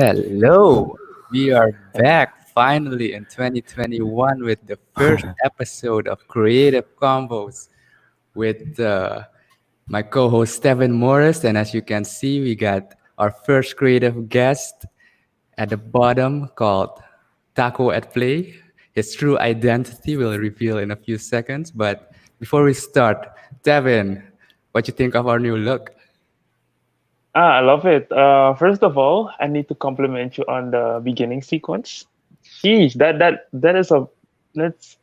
Hello, we are back finally in 2021 with the first episode of Creative Confoes with my co-host Tevin Morris, and as you can see, we got our first creative guest at the bottom called TacoAtPlay. His true identity will reveal in a few seconds, but before we start, Tevin, what you think of our new look? I love it. First of all, I need to compliment you on the beginning sequence. Sheesh, that is a that's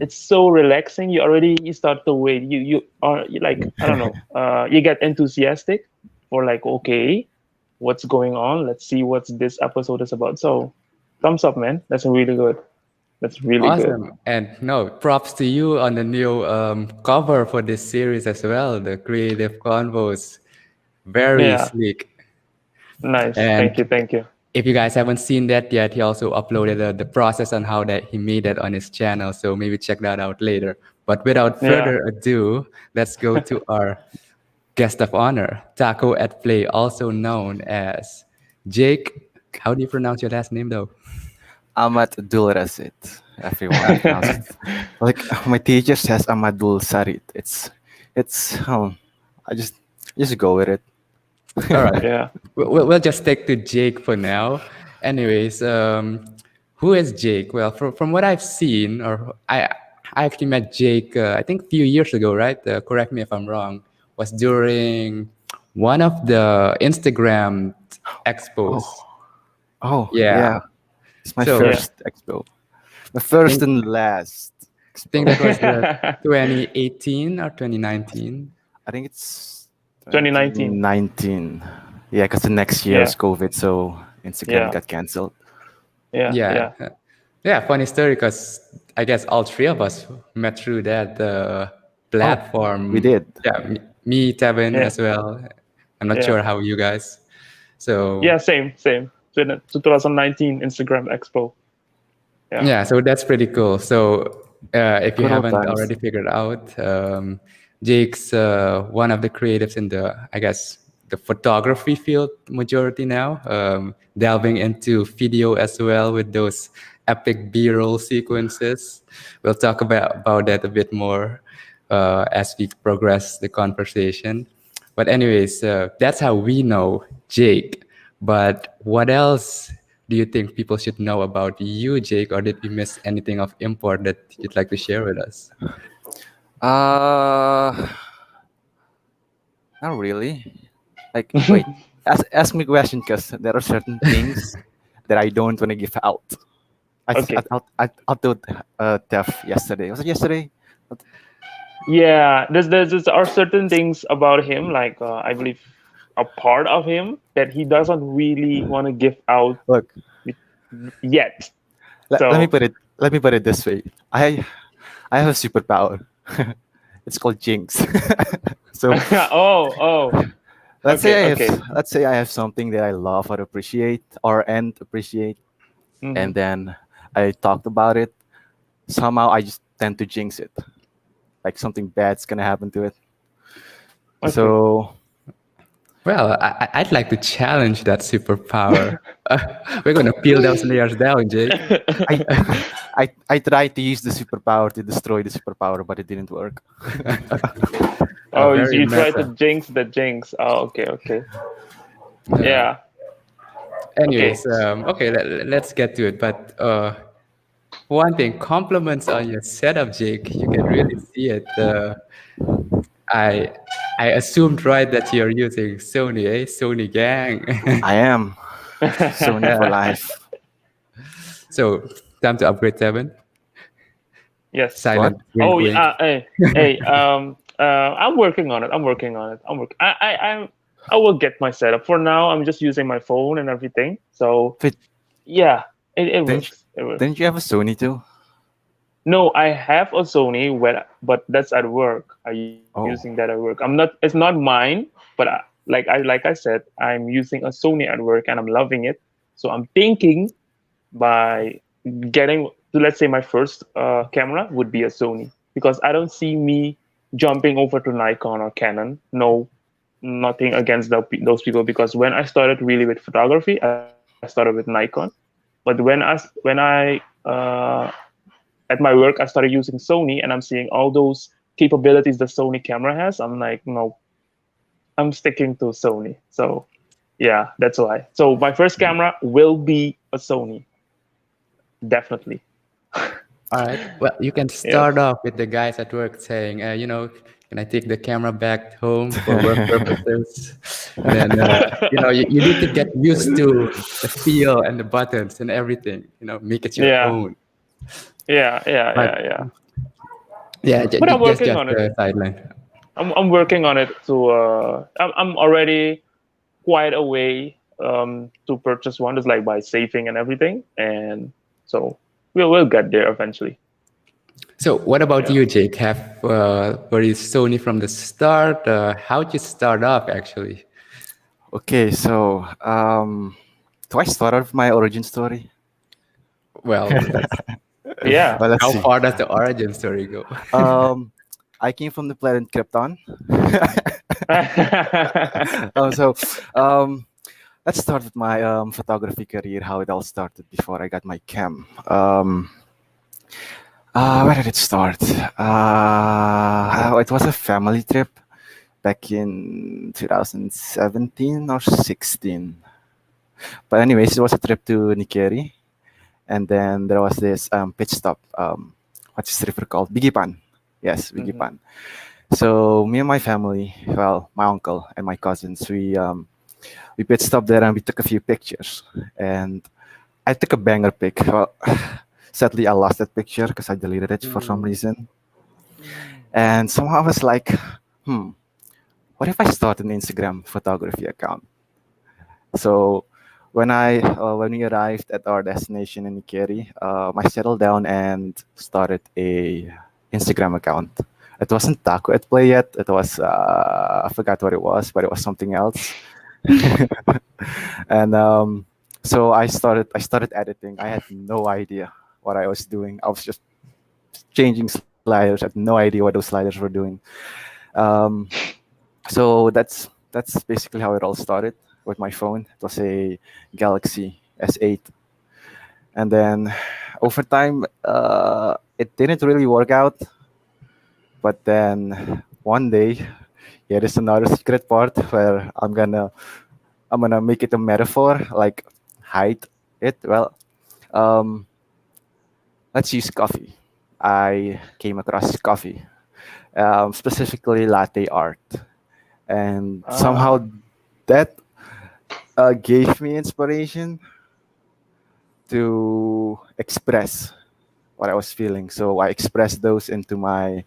it's so relaxing. You start to wait. You are you like I don't know. You get enthusiastic for like okay, what's going on? Let's see what this episode is about. So, thumbs up, man. That's really good. That's really good. Awesome. And no, props to you on the new cover for this series as well, the Creative Convos. Very Yeah, sleek. nice. Thank And you. Thank you. if you guys haven't seen that yet, he also uploaded the process on how that he made that on his channel. So maybe check that out later. But without Yeah. further ado, let's go to our guest of honor, Taco at Play, also known as Jake. How do you pronounce your last name though? Ahmad Abdul Rasid. Everyone pronounces like my teacher says Ahmadul Sarit. It's I just go with it. All right. Yeah. We'll just stick to Jake for now. Anyways, who is Jake? Well, from what I've seen, I actually met Jake, I think a few years ago, right? Correct me if I'm wrong. Was during one of the Instagram expos. Oh, oh Yeah. yeah. It's my So Yeah. first expo. The I first think and last I think that expo. was the 2018 or 2019. I think it's 2019. 2019. Yeah, because the next year Yeah. was COVID, so Instagram Yeah. got canceled. Yeah. Yeah. Yeah. Yeah, funny story because I guess all three of us met through that Oh, we platform. did. Yeah, me, Tevin Yeah. as well. I'm not Yeah. sure how you guys. So Yeah, same. 2019 Instagram Expo. Yeah. yeah, so that's pretty cool. So if you Good old haven't times. already figured out, Jake's one of the creatives in the, I guess, the photography field majority now, delving into video as well with those epic B-roll sequences. We'll talk about that a bit more as we progress the conversation. But anyways, that's how we know Jake. But what else do you think people should know about you, Jake, or did we miss anything of import that you'd like to share with us? Uh, Not really. Like, wait, ask me a question because there are certain things that I don't want to give out. Okay. I told Tef yesterday. Was it yesterday? Yeah, there are certain things about him, like I believe a part of him that he doesn't really want to give out Look, with- yet. let me So, put it. Let me put it this way. I have a superpower. It's called Jinx. So oh, let's say okay, I have okay. let's say I have something that I love or appreciate and appreciate, Hmm. and then I talked about it. Somehow I just tend to jinx it. Like something bad's gonna happen to it. Okay. So Well, I'd like to challenge that superpower. We're going to peel those layers down, Jake. I I tried to use the superpower to destroy the superpower, but it didn't work. Oh, Very you try to meta. jinx the jinx. Oh, okay, okay. Uh, Yeah. Okay. anyways, okay, let's get to it. But one thing, compliments on your setup, Jake. You can really see it. I I assumed right that you're using Sony, eh? Sony gang. I am Sony for life. So time to upgrade 7. Yes. What? Silent wink Oh, wink. yeah. Hey. I'm working on it. I'm working on it. I will get my setup. For now, I'm just using my phone and everything. So Wait, yeah, it didn't works. It works. didn't you have a Sony too? No, I have a Sony, but that's at work. I'm using that at Oh, work. I'm not. It's not mine, but like I said, I'm using a Sony at work and I'm loving it. So I'm thinking by getting to, let's say, my first camera would be a Sony, because I don't see me jumping over to Nikon or Canon. No, nothing against those people, because when I started really with photography, I started with Nikon. But when I at my work I started using Sony, and I'm seeing all those capabilities the Sony camera has, I'm like, no, I'm sticking to Sony. So yeah, that's why. So my first camera will be a Sony, definitely. All right. Well, you can Yes. start off with the guys at work saying, can I take the camera back home for work purposes? And then, you need to get used to the feel and the buttons and everything, make it your Yeah, own. yeah, yeah, But yeah, yeah. yeah, But I'm working just on it. a sideline. I'm working on it to. I'm already quite a way to purchase one, just like by saving and everything, and so we'll get there eventually. So, what about Yeah. you, Jake? Were you Sony from the start? How'd you start off, actually? Okay, so do I start off my origin story? Well, let's. Yeah. Well, let's How see. far does the origin story go? Um, I came from the planet Krypton. So um, let's start with my photography career. How it all started before I got my cam. Where did it start? It was a family trip back in 2017 or 16. But anyways, it was a trip to Nikeri, and then there was this pit stop. What's this river called? Bigipan. Yes, Mhm. Bigipan. So me and my family, well, my uncle and my cousins, we pit stopped there and we took a few pictures. And I took a banger pic. Well, sadly, I lost that picture because I deleted it for some Mm. reason. And somehow I was like, hmm, what if I start an Instagram photography account? So when we arrived at our destination in Ikeri, I settled down and started a Instagram account. It wasn't TacoAtPlay yet. It was I forgot what it was, but it was something else. And so I started editing. I had no idea what I was doing. I was just changing sliders. I had no idea what those sliders were doing. Um, so that's basically how it all started with my phone. It was a Galaxy S8, and then over time, it didn't really work out. But then one day, here is another secret part where I'm gonna make it a metaphor, like hide it. Well, um, let's use coffee. I came across coffee, specifically latte art, and somehow Ah. that gave me inspiration to express what I was feeling. So I expressed those into my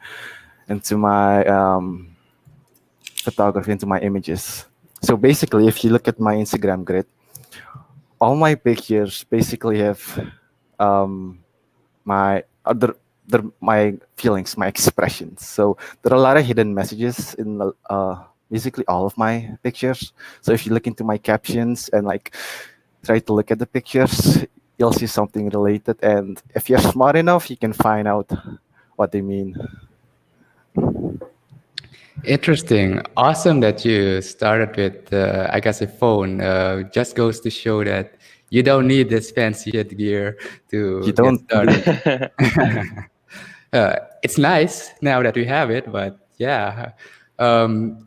photography, into my images. So basically, if you look at my Instagram grid, all my pictures basically have um, my other my feelings, my expressions. So there are a lot of hidden messages in basically all of my pictures. So if you look into my captions and like try to look at the pictures, you'll see something related. And if you're smart enough, you can find out what they mean. Interesting. Awesome that you started with, I guess, a phone. Just goes to show that you don't need this fancy shit gear You to get don't started. indeed. It's nice now that we have it, but yeah.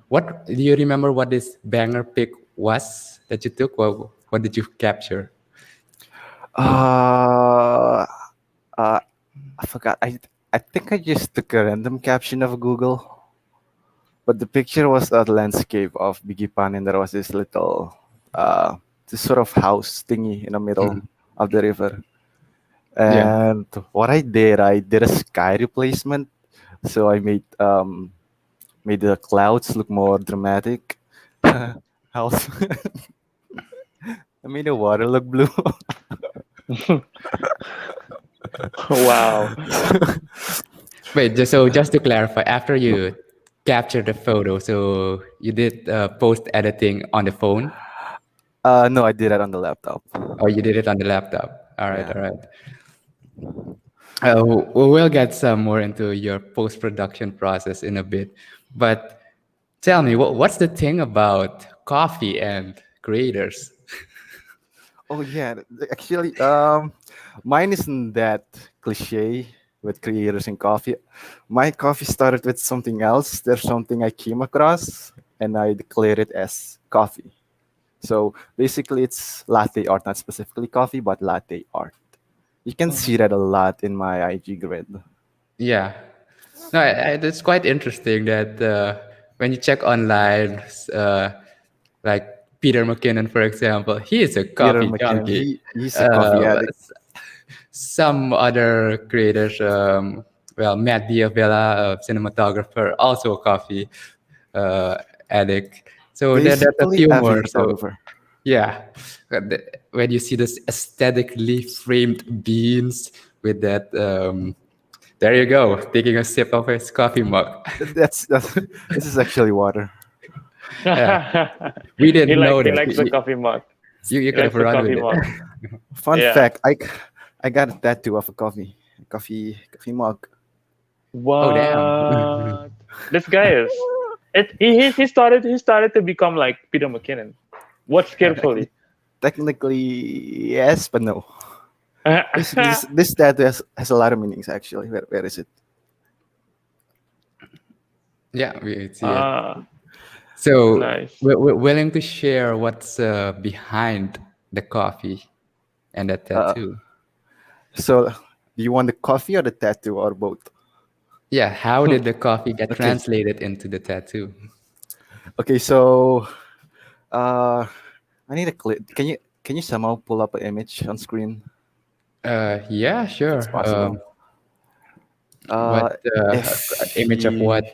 What do you remember? What this banger pic was that you took? What did you capture? Uh, uh, I forgot. I think I just took a random caption of Google, but the picture was a landscape of Bigipan, and there was this little, this sort of house thingy in the middle Mhm. of the river. Yeah. And what I did a sky replacement. So I made the clouds look more dramatic. Also, I made the water look blue. Wow. Wait, just to clarify, after you captured the photo, so you did post editing on the phone, No, I did that on the laptop. or you did it on the laptop? All right, Yeah. all right. We'll get some more into your post production process in a bit, but Tell me, what's the thing about coffee and creators? Oh yeah, actually, mine isn't that cliche with creators in coffee. My coffee started with something else. There's something I came across, and I declared it as coffee. So basically, it's latte art, not specifically coffee, but latte art. You can see that a lot in my IG grid. Yeah. No, it's quite interesting that when you check online, uh, like Peter McKinnon, for example, he is a Peter coffee McKinnon, junkie. he's a coffee addict. Some other creators, well, Matt Diavella, a cinematographer, also a coffee uh, addict. So that's a Basically, few every more. So photographer. yeah, when you see this aesthetically framed beans with that, there you go, taking a sip of his coffee mug. That's this is actually water. Yeah, we he didn't like know he that. likes the coffee mug. You He could have likes the run with coffee it. mug. Fun Yeah. fact: I got a tattoo of a coffee mug. Oh damn. What? This guy is. He started to become like Peter McKinnon. Watch carefully. Technically, yes, but no. Basically, this tattoo has a lot of meanings. Actually, where is it? Yeah, we see it. Ah, So nice. we're willing to share what's behind the coffee and the Uh, tattoo. so, do you want the coffee or the tattoo or both? Yeah, how did the coffee get Okay, translated into the tattoo? okay. So, uh, I need a clip. Can you somehow pull up an image on screen Yeah, if it's sure. possible? What If image of what? you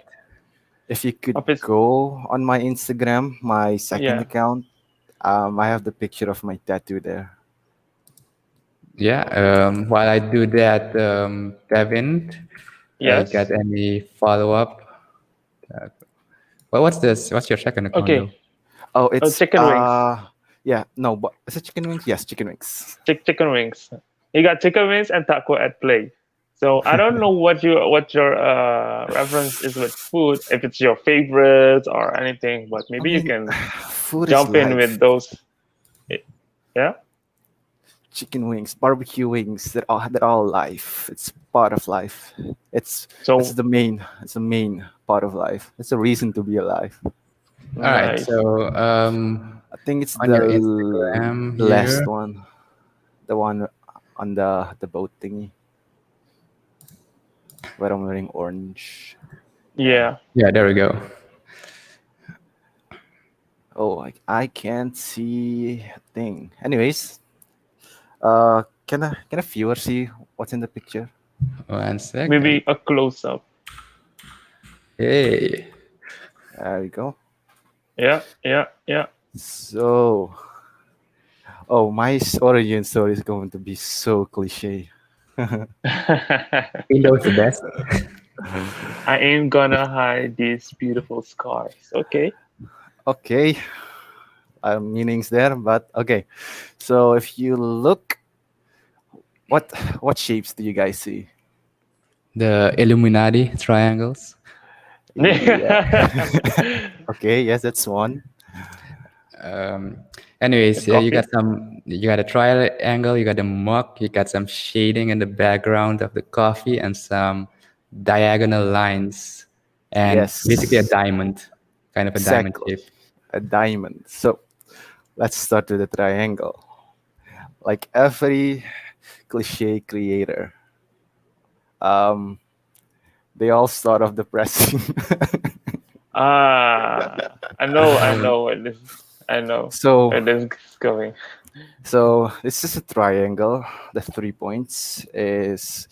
if you could Of his, go on my Instagram, my second yeah. account, I have the picture of my tattoo there. Yeah. While I do that, Devin, got Yes. any follow up? Well, what's this? What's your second account Okay. though? Oh, Oh, it's chicken wings. yeah, no, but is it chicken wings? Yes, chicken wings. Chicken wings. You got chicken wings and taco at play. So I don't know what your reference is with food, if it's your favorite or anything, but I maybe you mean, can food is jump in with life. those. Yeah. Chicken wings, barbecue wings, they're all life. It's part of life. It's So the main part of life. It's a reason to be alive. All right. nice. So I think it's on the your Instagram last here. one, the one on the boat thingy where I'm wearing orange. Yeah. Yeah. Yeah, there we go. Oh, I can't see a thing. Anyways, can a viewer see what's in the picture? One second. Maybe a close up. Hey. There we go. Yeah. Yeah. Yeah. So, oh, my origin story is going to be so cliche. Windows the best. I ain't gonna hide these beautiful scars. Okay. Okay, meanings there, but okay. So if you look, what what shapes do you guys see? The Illuminati triangles. Yeah. Okay, yes, that's one. Um, Anyways, you got Coffee. you got a triangle, you got a mug, you got some shading in the background of the coffee, and some diagonal lines, and basically a Yes, diamond, kind of a diamond exactly. shape. A diamond. So let's start with the triangle. Like every cliche creator, um, they all start off depressing. Ah, I know. I know where this. I know so where this is going. So this is a triangle. The 3 points is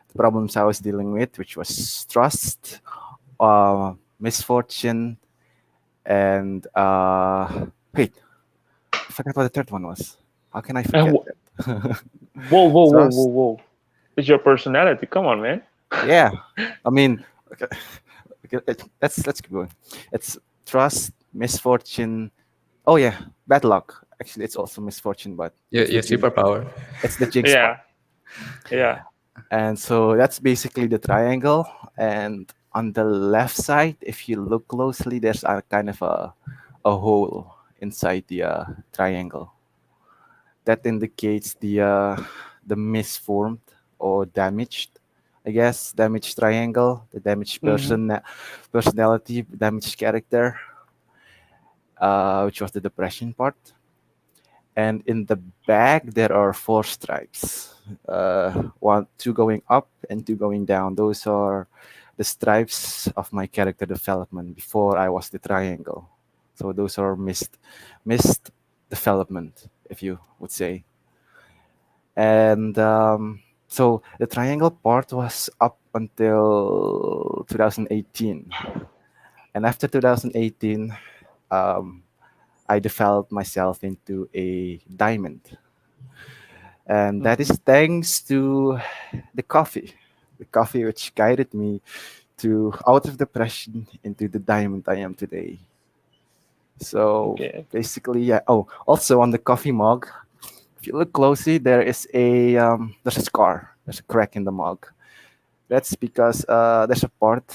the problems I was dealing with, which was trust, misfortune, and wait, I forgot what the third one was. How can I forget Whoa, that? whoa, whoa, whoa, Trust. whoa! It's your personality. Come on, man. Yeah, I mean, okay, let's keep going. It's trust, misfortune. Oh yeah, bad luck. Actually, it's also misfortune, but it's the Your jinx. superpower. It's the jinx part. Yeah, yeah. And so that's basically the triangle. And on the left side, if you look closely, there's a kind of a hole inside the triangle that indicates the misformed or damaged, I guess, damaged triangle, the damaged Mm-hmm. personality, damaged character, which was the depression part. And in the back, there are four stripes, two going up and two going down. Those are the stripes of my character development before I was the triangle. So those are missed development, if you would say. And so the triangle part was up until 2018. And after 2018, um, I developed myself into a diamond. And that is Mm-hmm. thanks to the coffee which guided me to out of depression into the diamond I am today. So Okay. basically, yeah. Oh, also on the coffee mug, if you look closely, there's a scar. There's a crack in the mug. That's because there's a part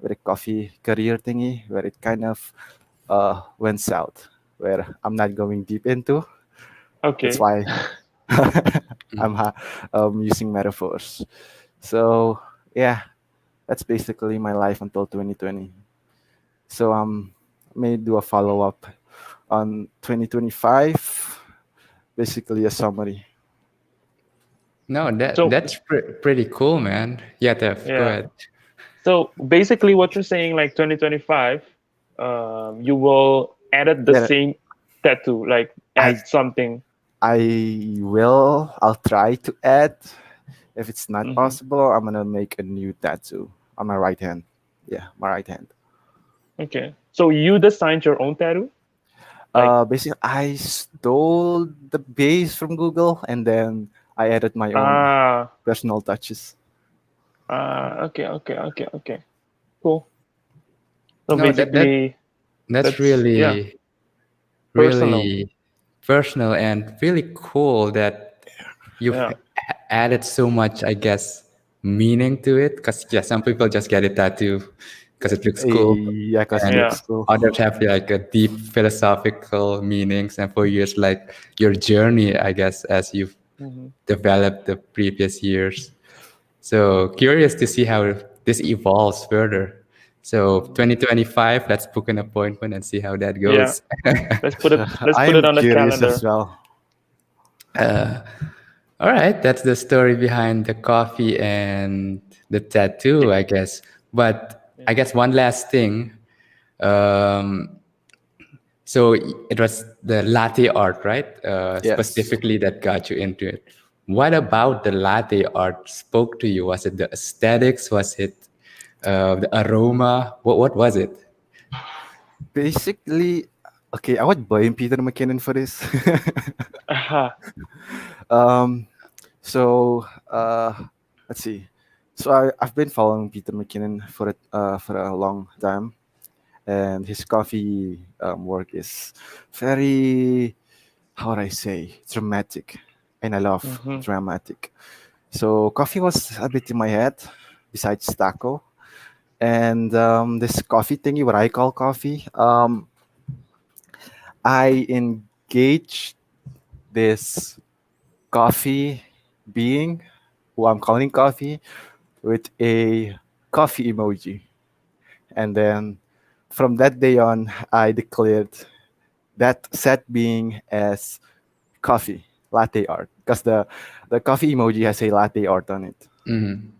with a coffee career thingy where it kind of went south, where I'm not going deep into. That's Okay. why I'm using metaphors. So yeah, that's basically my life until 2020. So may do a follow up on 2025. Basically a summary. No, So that's pretty cool, man. Yeah, Tev, go yeah. ahead. So basically, what you're saying, like 2025, you will edit the Yeah, same tattoo, like I add something. I will. I'll try to add. If it's not Hmm. possible, I'm gonna make a new tattoo on my right hand. Yeah, my right hand. Okay. So you designed your own tattoo, like Basically, I stole the base from Google and then I added my own ah personal touches. okay, okay, okay, okay, cool. So No, basically, that's that's yeah, really personal. really personal and really cool that you've Yeah. added so much, I guess, meaning to it. Because yeah, some people just get a tattoo because it looks cool, Yeah, cause it and Yeah. looks cool. others have like a deep philosophical meanings. And for years, like your journey, I guess, as you've Hmm. developed the previous years. So curious to see how this evolves further. So Hmm. 2025, let's book an appointment and see how that Yeah. goes. Let's I put am it on the curious as calendar. well. All right, that's the story behind the coffee and the tattoo, I guess. But Yeah. I guess one last thing. Um, so it was the latte art, right? Yes. Specifically, that got you into it. What about the latte art spoke to you? Was it the aesthetics? Was it the aroma? What was it? Basically, okay, I would blame Peter McKinnon for this. Aha. um, so let's see. So I've been following Peter McKinnon for a long time, and his coffee work is very, how would I say, dramatic, and I love Hmm. dramatic. So coffee was a bit in my head, besides taco, and this coffee thingy, what I call coffee. I engaged this coffee being, who I'm calling coffee, with a coffee emoji. And then from that day on, I declared that set being as coffee, latte art, because the coffee emoji has a latte art on it. Mhm.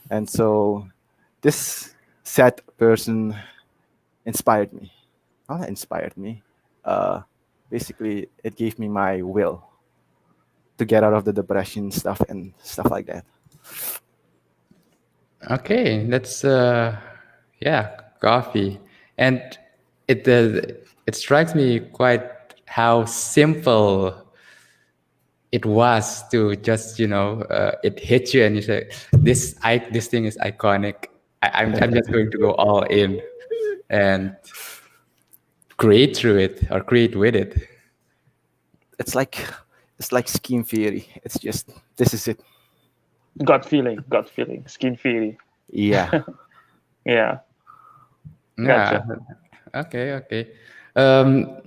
And so this set person inspired me. Well, not inspired me. Uh, Basically, it gave me my will to get out of the depression stuff and stuff like that. Okay, that's yeah, coffee, and it strikes me quite how simple it was to just it hit you and you say this thing is iconic. I'm just going to go all in and create through it or create with it. It's like it's like scheme theory. It's just this is it. Gut feeling, skin feeling. Yeah. Yeah, Yeah. gotcha. Okay. Okay. Um,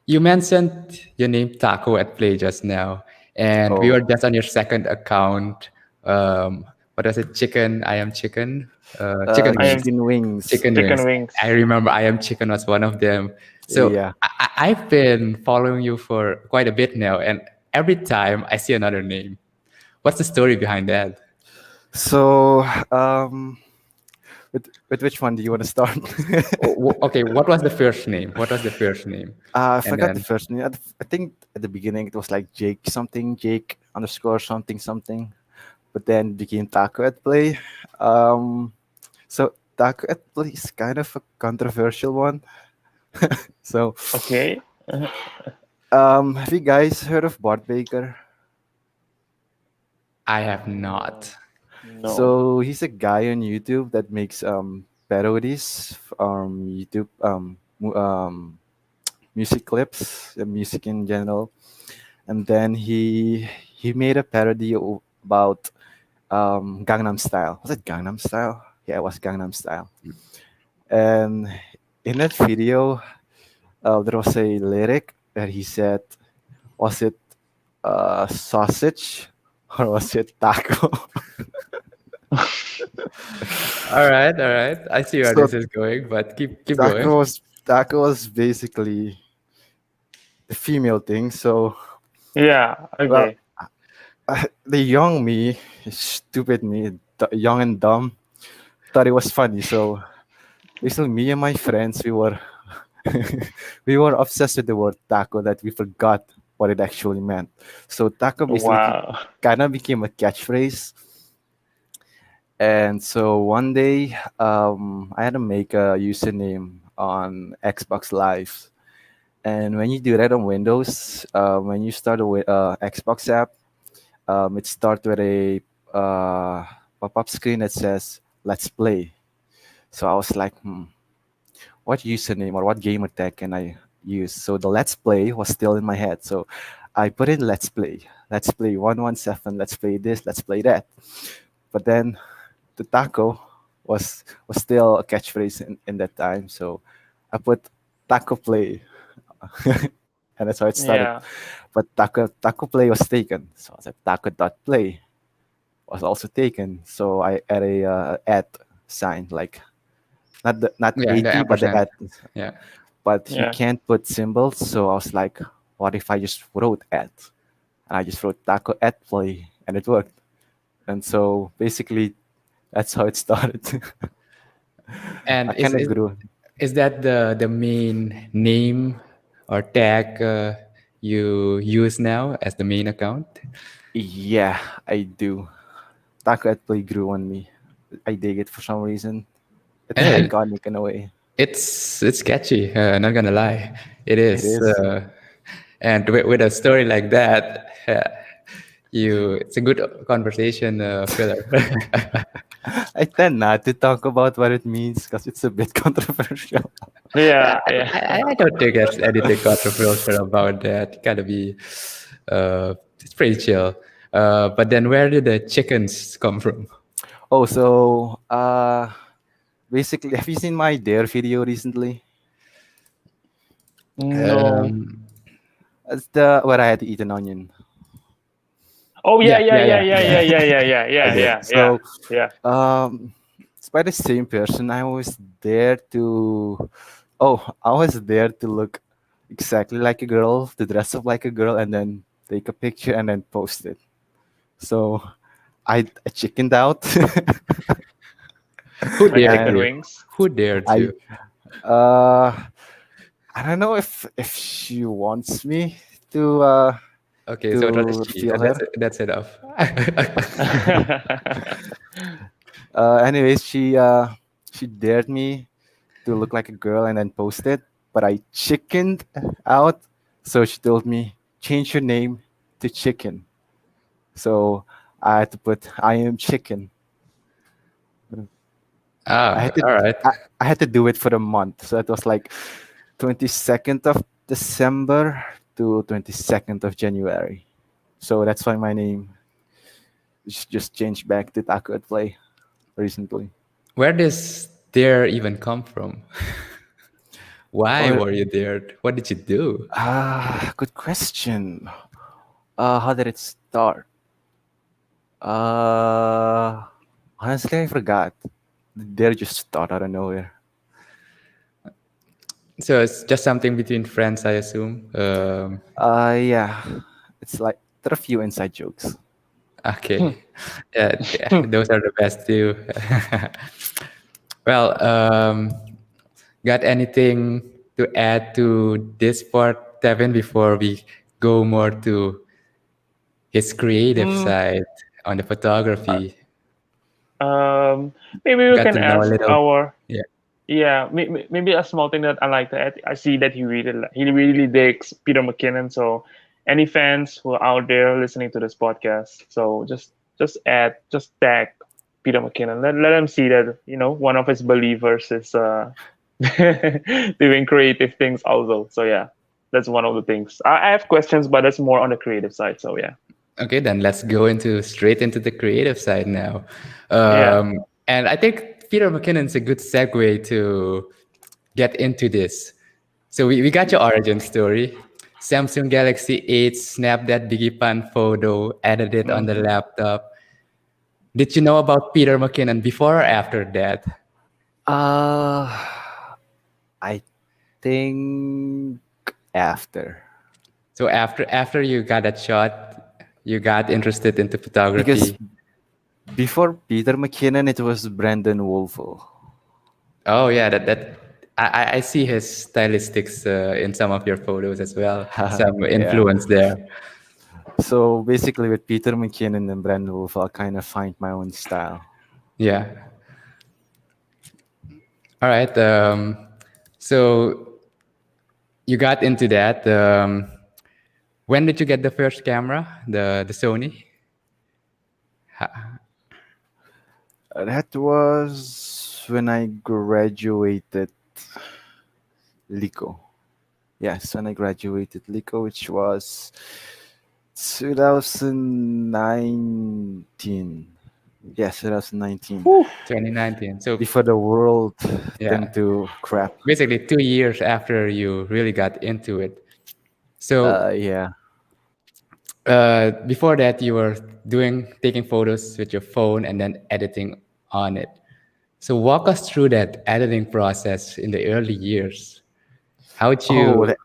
you mentioned your name Taco at Play just now, and we Oh, were just on your second account. What was it? Chicken. I am chicken. Chicken I am wings. chicken wings. Chicken chicken wings. wings. I remember I am chicken was one of them. So Yeah. I've been following you for quite a bit now, and every time I see another name. What's the story behind that? So, with which one do you want to start? Okay, what was the first name? What was the first name? I And forgot the then first name. I think at the beginning it was like Jake something, Jake underscore something something, but then it became Taco at Play. Um, so Taco at Play is kind of a controversial one. So, Okay. have you guys heard of Bart Baker? I have No, not. no. So he's a guy on YouTube that makes parodies from YouTube music clips, music in general, and then he made a parody about Gangnam Style. Was it Gangnam Style? Yeah, it was Gangnam Style. And in that video, there was a lyric that he said, "Was it sausage or was it taco?" All right. I see where So this is going, but keep going. taco was basically the female thing. So Yeah. well, Okay. the young me, stupid me, young and dumb, thought it was funny. So basically, me and my friends, we were we were obsessed with the word taco that we forgot what it actually meant. So taco basically Wow. kind of became a catchphrase. And so one day, I had to make a username on Xbox Live. And when you do that on Windows, when you start a Xbox app, it starts with a pop-up screen that says "Let's play." So I was like, what username or what gamer tag can I use? So the Let's Play was still in my head. So I put in Let's Play 117, Let's Play this, Let's Play that. But then the taco was still a catchphrase in that time. So I put Taco Play, and that's how it started. Yeah. But Taco Play was taken. So I said Taco.play was also taken. So I add a at sign, like not Yeah, the 80, but the ampersand. at. Yeah. But you Yeah. can't put symbols. So I was like, what if I just wrote at? And I just wrote taco at play, and it worked. And so basically, that's how it started. I And kind of grew. is that the main name or tag you use now as the main account? Yeah, I do. Taco at play grew on me. I dig it for some reason. It's And iconic in a way. it's catchy. Not gonna lie, it It is. is. And with a story like that, it's a good conversation filler. I tend not to talk about what it means because it's a bit controversial. Yeah. Yeah. I don't think there's anything controversial about that. Gotta be, it's pretty chill. But then where did the chickens come from? Oh, so basically, have you seen my dare video recently? No. Um, It's the where I had to eat an onion. Oh yeah, yeah, yeah, yeah, yeah, yeah, yeah, yeah. yeah, yeah, yeah, yeah, I yeah, did. yeah, yeah, So yeah. it's by the same person. I was there to, I was there to look exactly like a girl, to dress up like a girl, and then take a picture and then post it. So I chickened out. Who Like dared chicken and you? wings. Who dared I you? uh I don't know if she wants me Okay, so it was a to she. feel her. That's enough. Anyways, she dared me to look like a girl and then post it, but I chickened out. So she told me change your name to Chicken. So I had to put I am Chicken. I Ah, had to all right. I had to do it for a month. So it was like 22nd of December to 22nd of January. So that's why my name just changed back to TacoAtPlay recently. Where this there even come from? Why Well, were you there? What did you do? good question. How did it start? Uh, Honestly, I forgot. They're just start out of nowhere. So it's just something between friends, I assume. Yeah, it's like there are a few inside jokes. Okay, yeah, yeah, those are the best too. Well, got anything to add to this part, Tevin, before we go more to his creative Mm, side on the uh, photography? maybe we Got can to know a ask little. our Yeah. yeah. Maybe a small thing that I like to add. I see that he really digs Peter McKinnon. So any fans who are out there listening to this podcast, so just tag Peter McKinnon. Let him see that one of his believers is doing creative things also. So yeah, that's one of the things. I have questions, but that's more on the creative side. So yeah, Okay, then let's go into straight into the creative side now. yeah. And I think Peter McKinnon's a good segue to get into this. So we got your origin story. Samsung Galaxy 8 snapped that digipan photo, edited on the Hmm. laptop. Did you know about Peter McKinnon before or after that? Uh, I think after. So after you got that shot, you got interested into Because photography. before Peter McKinnon, it was Brandon Wolfo. Oh yeah, that I see his stylistics in some of your photos as well. Some Yeah. influence there. So basically, with Peter McKinnon and Brandon Wolfo, I kind of find my own style. Yeah. All right. So you got into that. When did you get the first camera? The Sony? That was when I graduated Lico. Yes, when I graduated Lico, which was 2019. Yes, 2019. Whew. 2019. So Before the world turned yeah, to crap. basically 2 years after you really got into it. So Yeah. before that, you were taking photos with your phone and then editing on it. So walk us through that editing process in the early years. How'd Oh, you? the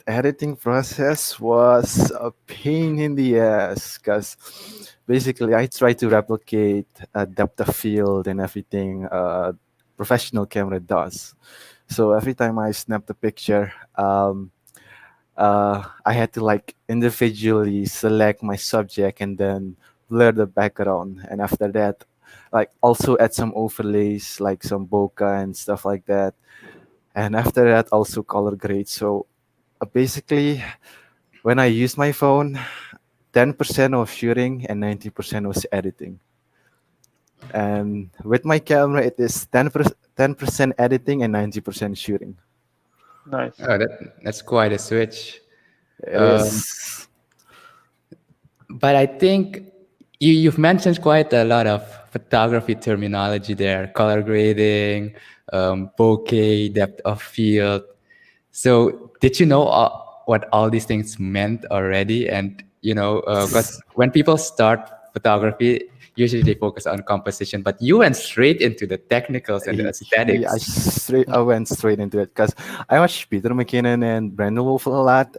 editing process was a pain in the ass because basically I tried to replicate depth of field and everything professional camera does. So every time I snapped a picture, I had to like individually select my subject and then blur the background. And after that, like also add some overlays like some bokeh and stuff like that. And after that, also color grade. So basically, when I use my phone, 10% was shooting and 90% was editing. And with my camera, it is 10% editing and 90% shooting. Nice. Oh, that's quite a switch. It Um, is. but I think you've mentioned quite a lot of photography terminology there: color grading, bokeh, depth of field. So did you know what all these things meant already? And because when people start photography, usually they focus on composition, but you went straight into the technicals and the I aesthetics. I went straight into it because I watched Peter McKinnon and Brandon Wolf a lot,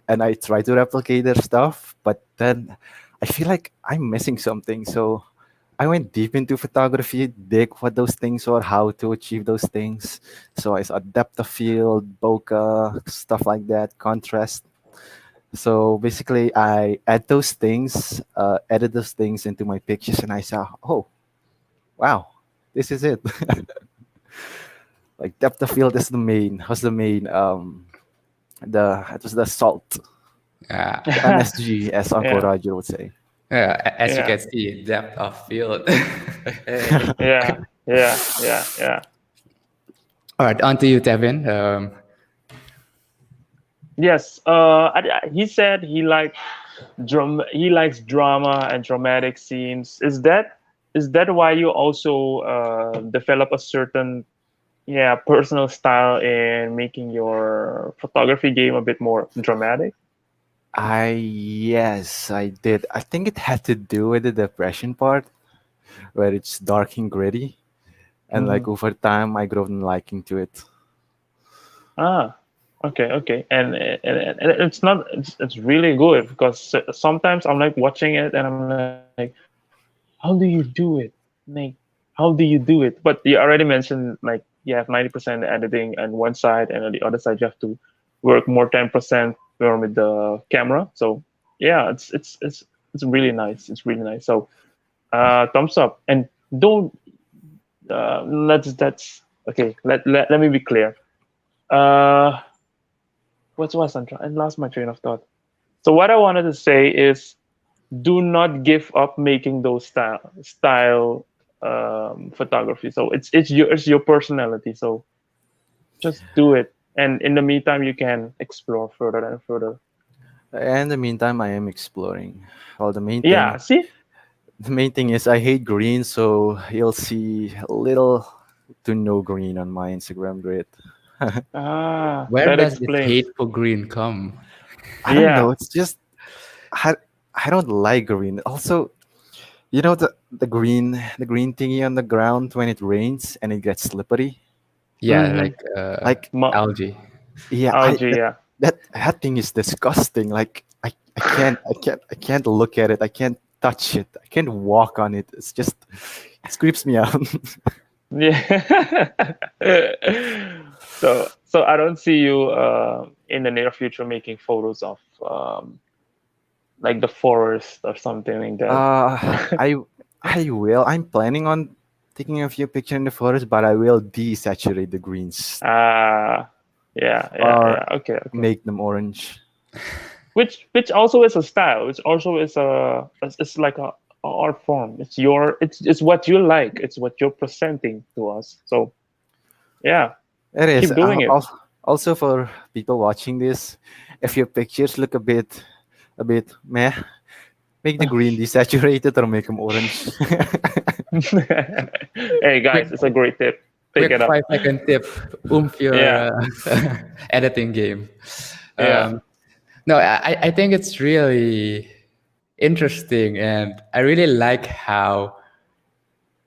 and I try to replicate their stuff, but then I feel like I'm missing something. So I went deep into photography, dig what those things are, how to achieve those things. So I saw depth of field, bokeh, stuff like that, contrast. So basically, I add those things, edit those things into my pictures, and I saw, oh, wow, this is it. Like depth of field is the main, was the main, it was the salt, Uh, the MSG, as Uncle Yeah, Roger would say. as you yeah, can see, depth of field. Hey. yeah, yeah, yeah, yeah. All right, on to you, Tevin. Yes. He said he likes drama and dramatic scenes. Is that is that why you also develop a certain personal style in making your photography game a bit more dramatic? Yes, I did. I think it had to do with the depression part, where it's dark and gritty, and Hmm. like over time, I grown liking to it. Ah, okay, okay, and it's not it's really good because sometimes I'm like watching it and I'm like, how do you do it? Like, how do you do it? But you already mentioned like you have 90% editing on one side, and on the other side you have to work more 10% with the camera. So yeah, it's really nice. It's really nice. So thumbs up, and don't that's okay. Let me be clear. Uh, what was I lost my train of thought. So what I wanted to say is, do not give up making those style photography. So it's your personality. So just do it, and in the meantime, you can explore further and further. In the meantime, I am exploring. Well, Yeah. See. the main thing is I hate green, so you'll see little to no green on my Instagram grid. Where That does this explains. hate for green come? I don't Yeah. know. It's just I, I don't like green. Also, you know the green thingy on the ground when it rains and it gets slippery. Yeah, Mm-hmm. like Like algae. yeah, Algae. Yeah. that thing is disgusting. Like I can't look at it. I can't touch it. I can't walk on it. It creeps me out. Yeah. So I don't see you in the near future making photos of like the forest or something like that. I will. I'm planning on taking a few pictures in the forest, but I will desaturate the greens Ah, yeah, yeah, or yeah. Okay, okay. make them orange. Which also is a style. Which also is it's like a art form. It's what you like. It's what you're presenting to us. So yeah, It is. keep doing it. Also for people watching this, if your pictures look a bit meh, make the green desaturated or make them orange. Hey Quick, guys, it's a great tip. Pick quick it up. 5 second tip. Your Yeah, editing game. yeah. Um, no, I think it's really interesting, and I really like how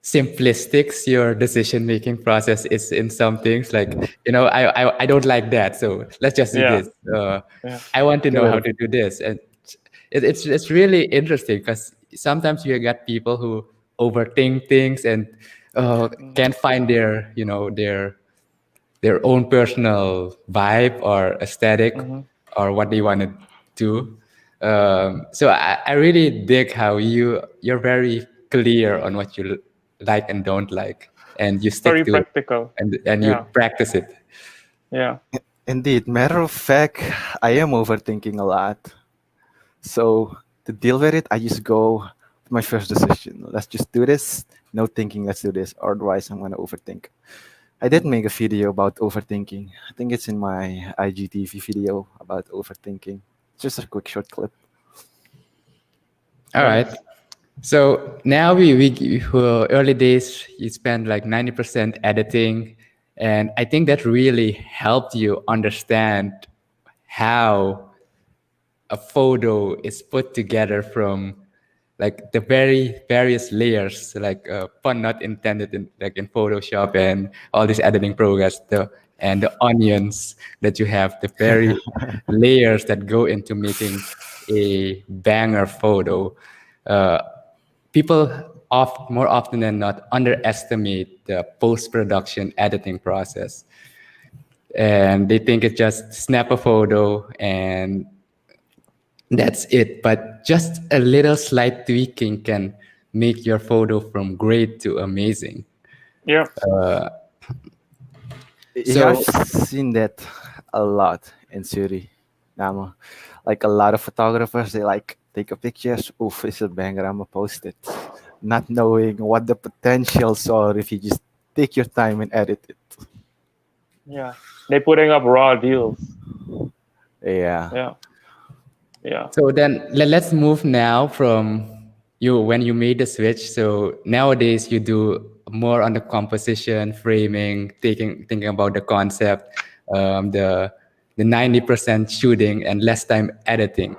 simplistic your decision making process is in some things. Like, I don't like that, so let's just do Yeah, this. yeah. I want to Get know rid how of to it. do this, and it's really interesting because sometimes you get people who overthink things and Mm, can't find their own personal vibe or aesthetic mm-hmm. or what they want to do. So I really dig how you're very clear on what you like and don't like, and you Very stick to it, practical. and you Yeah, practice it. yeah. Indeed, matter of fact, I am overthinking a lot. So to deal with it, I just go with my first decision. Let's just do this. No thinking, let's do this. Otherwise, I'm gonna overthink. I did make a video about overthinking. I think it's in my IGTV video about overthinking. Just a quick short clip. All right. Nice. So now early days you spend like 90% editing, and I think that really helped you understand how a photo is put together from like the very various layers, like pun not intended, in like in Photoshop and all these editing programs, and the onions that you have, the very layers that go into making a banger photo. uh, People more often than not underestimate the post-production editing process, and they think it's just snap a photo and that's it. But just a little slight tweaking can make your photo from great to amazing. Yeah. Yeah, I've So, seen that a lot in Suri. Nama. Like a lot of photographers, they like take a pictures. Oof, it's a banger. I'ma post it, not knowing what the potentials are if you just take your time and edit it. Yeah. They're putting up raw deals. Yeah. Yeah. Yeah. so then let's move now from you when you made the switch. So nowadays you do more on the composition, framing, thinking about the concept, the 90% shooting and less time editing.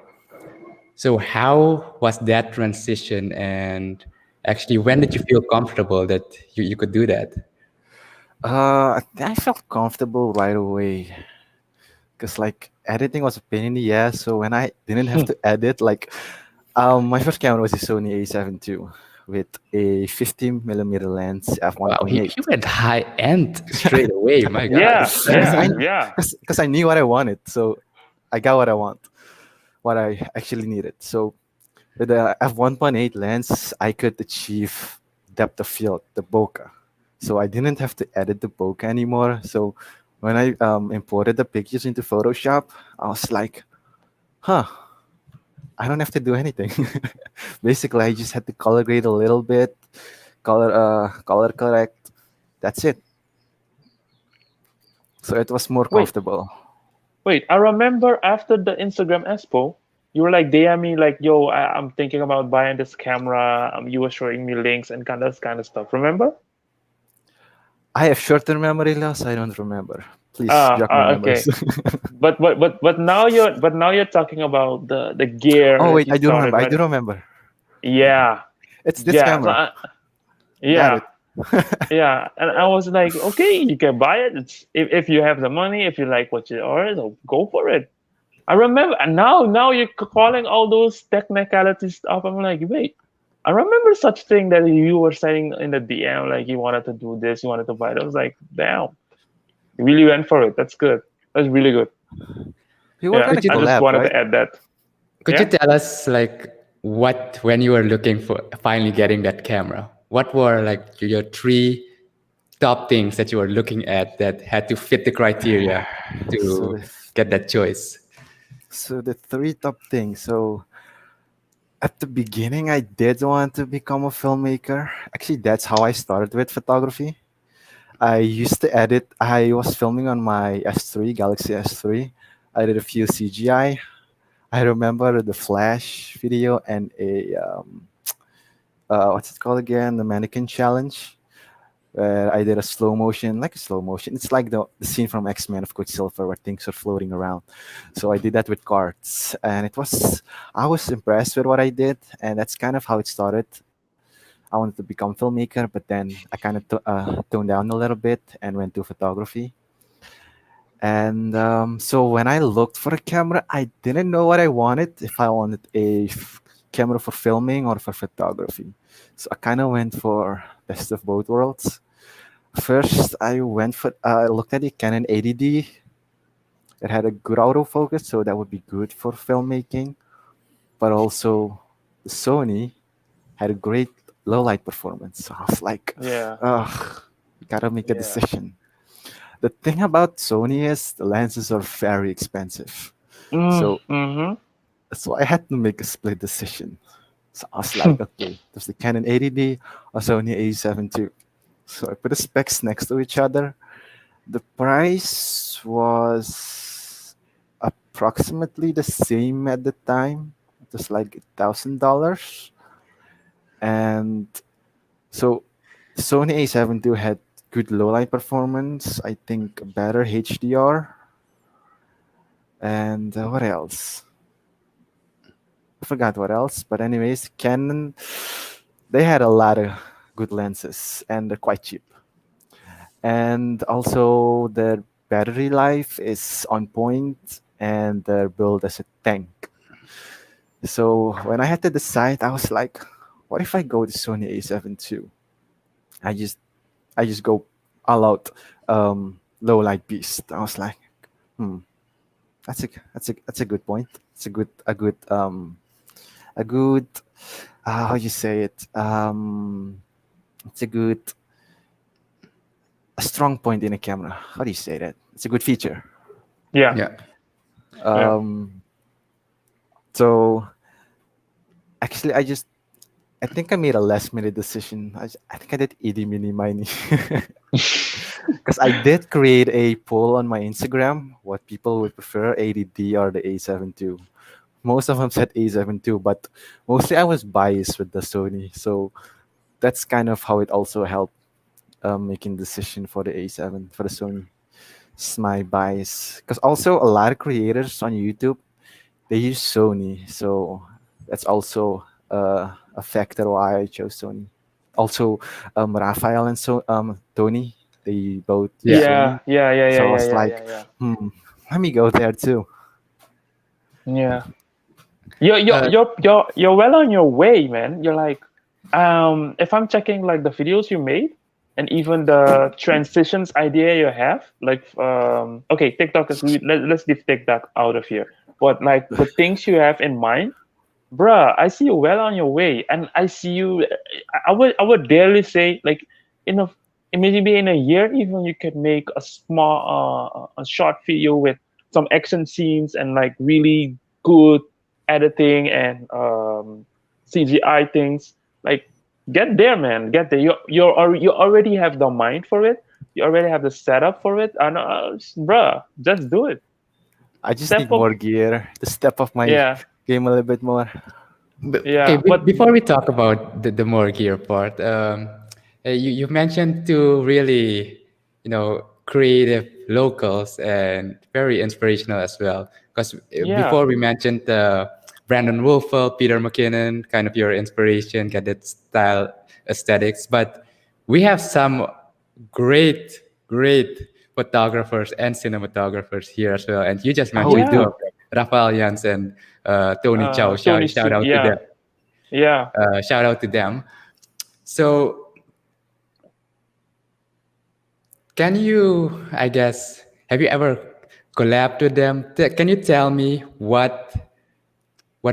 So how was that transition? And actually, when did you feel comfortable that you could do that? I felt comfortable right away because like editing was a pain in the ass. So when I didn't have to edit, like my first camera was a Sony A7 II with a 50 millimeter lens f Wow, he 1.8. went high end straight away. My God. Yeah, Because yeah, yeah. I knew what I wanted, so I got what I want, what I actually needed. So with the f1.8 lens, I could achieve depth of field, the bokeh. So I didn't have to edit the bokeh anymore. So when I imported the pictures into Photoshop, I was like, huh, I don't have to do anything. Basically, I just had to color grade a little bit, color correct. That's it. So it was more Wait, comfortable. wait. I remember after the Instagram Expo, you were like DM me like, "Yo, I'm thinking about buying this camera." You were showing me links and kind of stuff. Remember? I have short-term memory loss. I don't remember. Please jog my memories. Okay. But now you're talking about the gear Oh that wait, you I do started, remember. I right? do remember. Yeah, It's this yeah. So camera. Got yeah, it. yeah. And I was like, okay, you can buy it. It's if you have the money, if you like what you ordered, so go for it. I remember, and now you're calling all those technicalities stuff. I'm like, wait, I remember such thing that you were saying in the DM, like you wanted to do this, you wanted to buy it. I was like, damn, you really went for it. That's good. That's really good. We were Yeah, gonna Could you I just collab, wanted right? to add that. could you Yeah. tell us like what when you were looking for finally getting that camera? What were like your three top things that you were looking at that had to fit the criteria So to the get that choice? so the three top things. So at the beginning, I did want to become a filmmaker. Actually, that's how I started with photography. I used to edit. I was filming on my S3, Galaxy S3. I did a few CGI. I remember the Flash video and a what's it called again? The mannequin challenge, where I did a slow motion, like a slow motion. It's like the scene from X Men of Quicksilver where things are floating around. So I did that with cards, and I was impressed with what I did, and that's kind of how it started. I wanted to become filmmaker, but then I kind of toned down a little bit and went to photography. And so when I looked for a camera, I didn't know what I wanted. If I wanted a camera for filming or for photography, so I kind of went for best of both worlds. First, I looked at the Canon 80D. It had a good autofocus, so that would be good for filmmaking. But also, the Sony had a great low light performance. So I was like, Yeah. ugh, gotta make a Yeah. decision. The thing about Sony is the lenses are very expensive. So Mm-hmm. I had to make a split decision. So I was like, okay, there's the Canon 80D or Sony A7 II. So I put the specs next to each other. The price was approximately the same at the time. It was like $1,000. And so Sony A7 II had good low light performance, I think better HDR, and what else? I forgot what else, but anyways, Canon, they had a lot of good lenses and they're quite cheap. And also their battery life is on point and they're built as a tank. So when I had to decide, I was like, what if I go to Sony A7 II? I just I just go all out low light beast. I was like, hmm, that's a good point. It's a good how you say it it's a strong point in a camera. How do you say that? It's a good feature. Yeah. Yeah. Yeah. Um, so actually, I think I made a last minute decision. I think I did itty mini miny because I did create a poll on my Instagram what people would prefer 80D or the A7 II. most of them said A7 too, but mostly I was biased with the Sony, so that's kind of how it also helped making decision for the A7 for the Sony. It's my bias because also a lot of creators on YouTube they use Sony, so that's also a factor why I chose Sony. Also, Raphael and Tony, they both use Yeah. Yeah, Sony, yeah, yeah, yeah, so I yeah, was yeah, like, yeah, yeah. let me go there too. Yeah. You're Uh, you're you're you're well on your way, man. You're like, if I'm checking like the videos you made and even the transitions idea you have, like, okay, TikTok is let's leave TikTok out of here. But like the things you have in mind, bruh, I see you well on your way, and I see you. I would barely say like in a maybe in a year even you could make a small a short video with some action scenes and like really good editing and CGI things. Like get there, man, get there. You already have the mind for it. You already have the setup for it. And bruh, just do it. I just Step need up. more gear to step up my Yeah, game a little bit more. Okay, yeah, but before we talk about the more gear part, you mentioned two really, creative locals and very inspirational as well. Because yeah. before we mentioned Brandon Wolfel, Peter McKinnon, kind of your inspiration, get that style aesthetics. But we have some great, great photographers and cinematographers here as well. And you just Oh, we mentioned two Yeah, of do. them, Rafael Jans and Tony Chow. Tony Shout Street. out to them. Yeah, yeah, Shout out to them. So, can you, I guess, have you ever collabed with them? Can you tell me what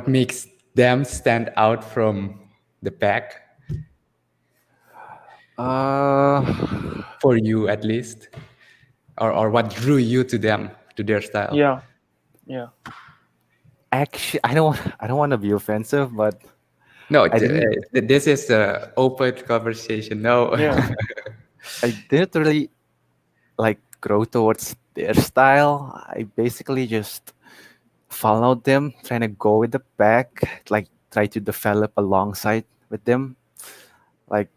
makes them stand out from the pack Uh, for you at least, or what drew you to them to their style? yeah, yeah, actually, I don't want to be offensive, but No, I didn't this is a open conversation. No. yeah, I didn't really like grow towards their style. I basically just followed them, trying to go with the pack, like try to develop alongside with them. Like,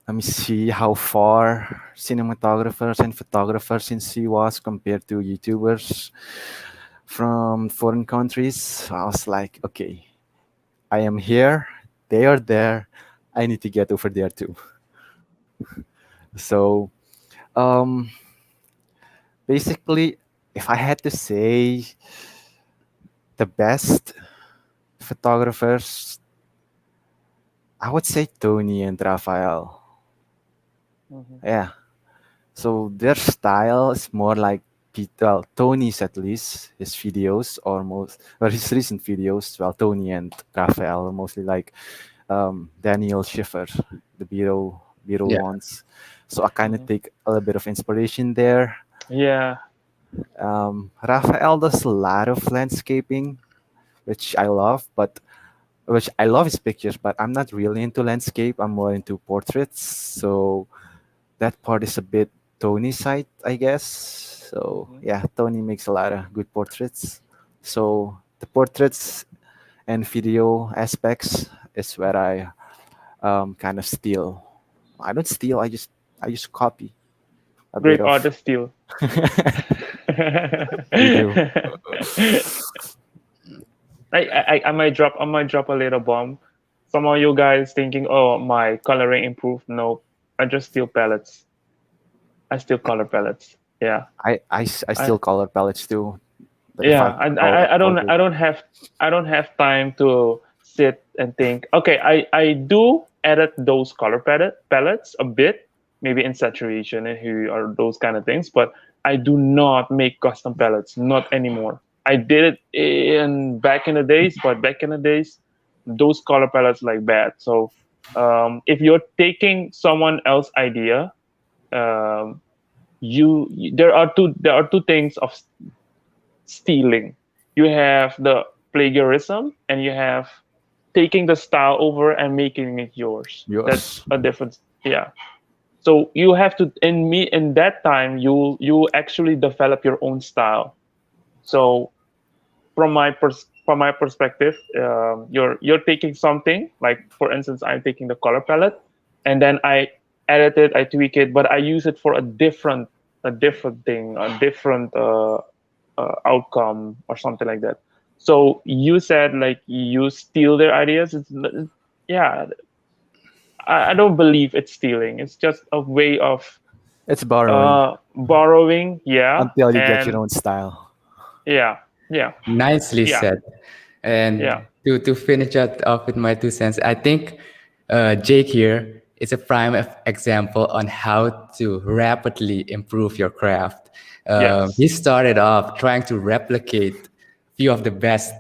let me see how far cinematographers and photographers in C was compared to YouTubers from foreign countries. So I was like, okay, I am here, they are there, I need to get over there too. So, um, basically, if I had to say the best photographers, I would say Tony and Raphael. hmm, Yeah. So their style is more like well, Tony's at least his videos or most or his recent videos. Well, Tony and Raphael are mostly like Daniel Schiffer, the Biro Yeah. ones. So I kind of hmm, take a little bit of inspiration there. yeah, Raphael does a lot of landscaping, which I love, but which I love his pictures, but I'm not really into landscape. I'm more into portraits. So that part is a bit Tony's side, I guess. So hmm. yeah, Tony makes a lot of good portraits. So the portraits and video aspects is where I kind of steal. I don't steal. I just copy a bit Great of. artist still. We do. I might drop a little bomb. Some of you guys thinking, oh, my coloring improved. Nope, I just steal palettes. I steal color palettes. Yeah, I I steal color palettes too. But if I yeah. can I call it I, I don't portrait, I don't have I don't have time to sit and think. Okay, I do edit those color palettes a bit, maybe in saturation and hue or those kind of things, but I do not make custom palettes. Not anymore. I did it in back in the days, but back in the days, those color palettes like bad. So if you're taking someone else's idea, um, there are two things of stealing. You have the plagiarism, and you have taking the style over and making it yours. That's yes. a difference. Yeah. So you have to in that time you actually develop your own style. So from my from my perspective, you're taking something like, for instance, I'm taking the color palette, and then I edit it, I tweak it, but I use it for a different thing, a different outcome or something like that. So you said like you steal their ideas. Yeah, I don't believe it's stealing. It's just a way of It's borrowing borrowing. Yeah, until you get your and own style. yeah, yeah, Nicely yeah, said. And yeah, to finish that off with my 2 cents, I think Jake here is a prime example on how to rapidly improve your craft. yes, He started off trying to replicate few of the best,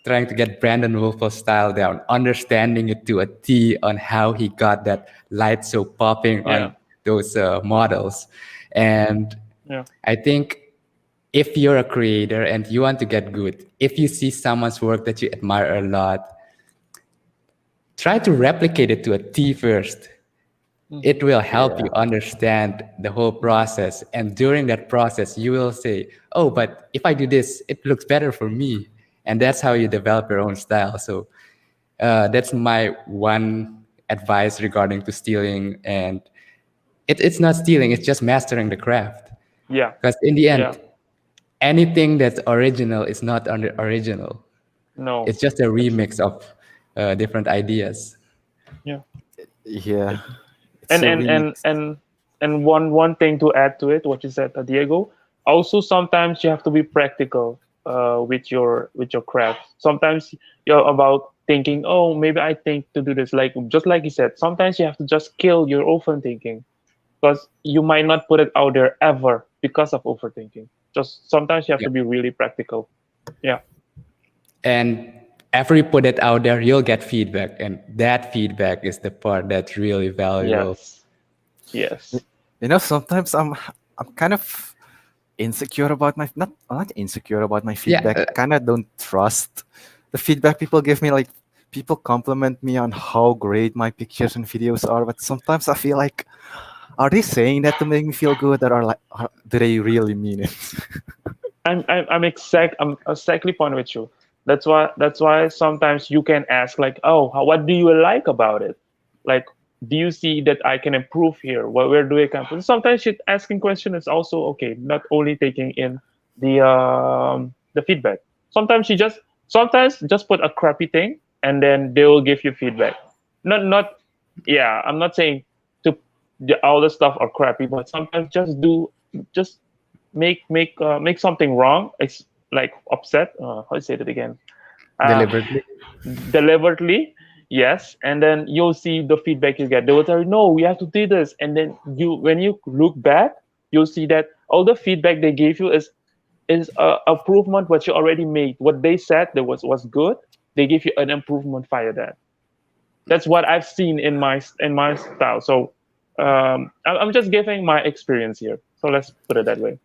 trying to get Brandon Wolf's style down, understanding it to a T on how he got that light so popping yeah, on those models. And yeah, I think if you're a creator and you want to get good, if you see someone's work that you admire a lot, try to replicate it to a T first. hmm, It will help you Yeah. understand the whole hmm, process. And during that process, you will say, oh, but if I do this, it looks better for me. And that's how you develop your own style. So that's my one advice regarding to stealing. And it's not stealing, it's just mastering the craft. yeah, Because in the yeah. end, anything that's original is not original. No, It's just a it's remix of different ideas. yeah. Yeah. It, It's a remix. and one thing to add to it, what you said, Diego. Also, sometimes you have to be practical with your craft. Sometimes you're about thinking, oh, maybe I think to do this. Like just like you said, sometimes you have to just kill your overthinking because you might not put it out there ever because of overthinking. Just sometimes you have to Yep. be really practical. Yeah. And after you put it out there, you'll get feedback. And that feedback is the part that's really valuable. Yes. Yes. Sometimes I'm kind of insecure about my not insecure about my Yeah. feedback. I kind of don't trust the feedback people give me. Like people compliment me on how great my pictures and videos are, but sometimes I feel like, are they saying that to make me feel good, or do they really mean it? I'm exactly point with you. That's why sometimes you can ask like, oh, what do you like about it? Like, do you see that I can improve here? Where do I come from? Sometimes asking question is also okay. Not only taking in the feedback. Sometimes sometimes just put a crappy thing and then they will give you feedback. Not yeah. I'm not saying to all the stuff are crappy, but sometimes just make something wrong. It's like upset. How do you say that again? Uh, Deliberately. Deliberately, yes. And then you'll see the feedback you get. They will tell you, no, we have to do this. And then when you look back, you'll see that all the feedback they gave you is a improvement what you already made. What they said that was good, they give you an improvement via that. That's what I've seen in my style. So I'm just giving my experience here. So let's put it that way.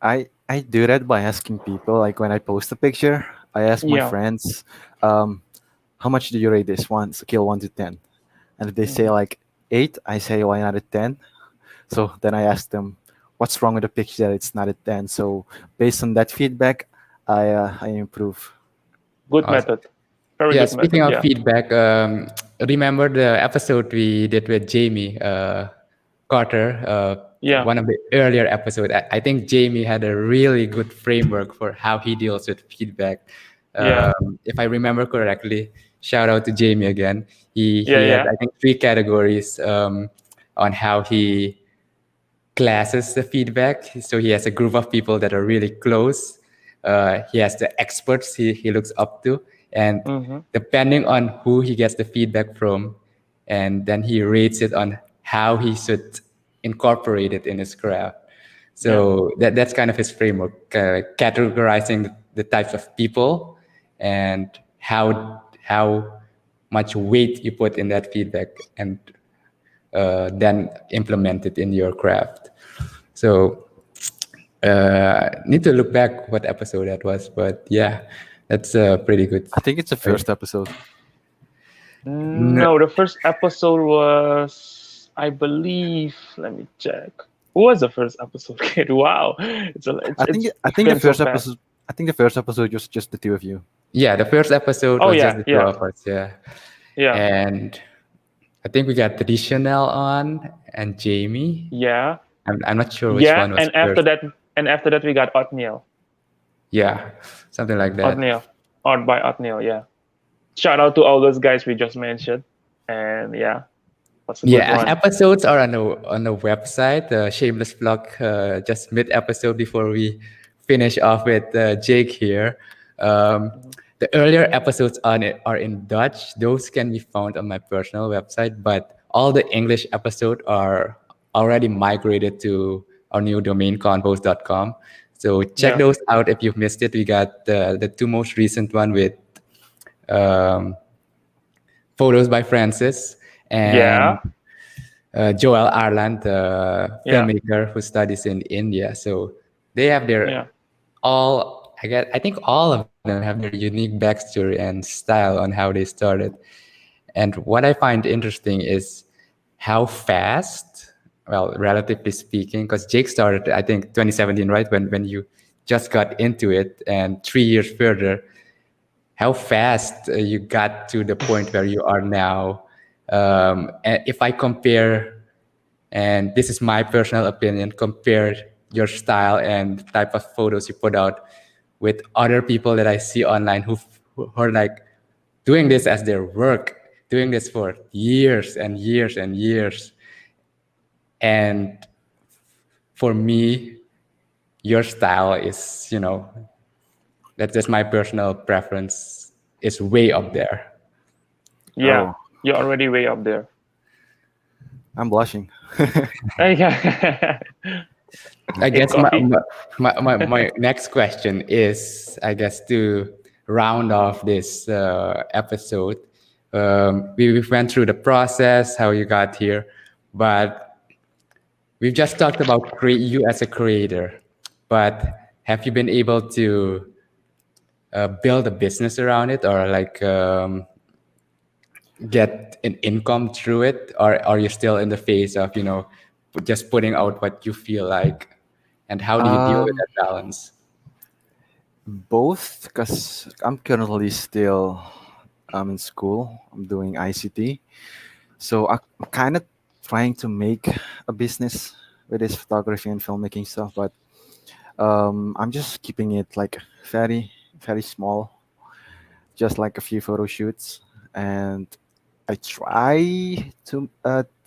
I do that by asking people. Like when I post a picture, I ask my Yeah. friends, um, how much do you rate this one? Scale 1 to 10. And if they say Mhm. like 8, I say why not a 10? So then I ask them, what's wrong with the picture that it's not a 10? So based on that feedback, I improve. Good Awesome. method. Very Yeah, good speaking method. of Yeah. feedback, remember the episode we did with Jamie Carter, Yeah. one of the earlier episodes. I think Jamie had a really good framework for how he deals with feedback. Yeah. If I remember correctly, shout out to Jamie again. Yeah. He had, Yeah. I think, three categories on how he classes the feedback. So he has a group of people that are really close. He has the experts he looks up to. And Mm-hmm. depending on who he gets the feedback from, and then he rates it on how he should incorporate it in his craft. Yeah. So that's kind of his framework, categorizing the types of people and how much weight you put in that feedback, and then implement it in your craft. So need to look back what episode that was, but yeah, that's pretty good. I think it's the first episode. N- No, the first episode was, I believe. Let me check. Who was the first episode? Kid? Wow, I think it's I think the been so first fast. episode. I think the first episode was just the two of you. Yeah, the first episode Oh was just yeah, the two yeah, of us. Yeah, yeah, and I think we got Traditional on and Jamie. yeah, I'm not sure which yeah. one was first. And after that we got Othniel. Yeah, something like that. Othniel. Odd by Othniel, yeah. Shout out to all those guys we just mentioned. And yeah, was a good Yeah, one. episodes are on the website. Shameless plug. Just mid episode before we finish off with Jake here. Um, Mhm. the earlier episodes on it are in Dutch. Those can be found on my personal website, but all the English episodes are already migrated to our new domain confoes.com. So check Yeah, those out if you've missed it. We got the two most recent one with um, photos by Francis and yeah, Joel Arland, the yeah, filmmaker who studies in India. So they have their yeah, all. I think all of them have their unique backstory and style on how they started. And what I find interesting is how fast, well, relatively speaking, because Jake started, I think, 2017, right? When you just got into it, and 3 years further, how fast you got to the point where you are now. And if I compare, and this is my personal opinion, compare your style and type of photos you put out with other people that I see online who are like doing this as their work, doing this for years and years and years. And for me, your style is, that's just my personal preference, is way up there. yeah. Oh, You're already way up there. I'm blushing. Yeah. I In guess coffee. my next question is, I guess, to round off this episode. We went through the process, how you got here, but we've just talked about you as a creator. But have you been able to build a business around it, or like get an income through it, or are you still in the phase of just putting out what you feel like, and how do you deal with Um, that balance? Both, because I'm currently still in school. I'm doing ICT, so I'm kind of trying to make a business with this photography and filmmaking stuff, but I'm just keeping it like very, very small, just like a few photo shoots. And I try to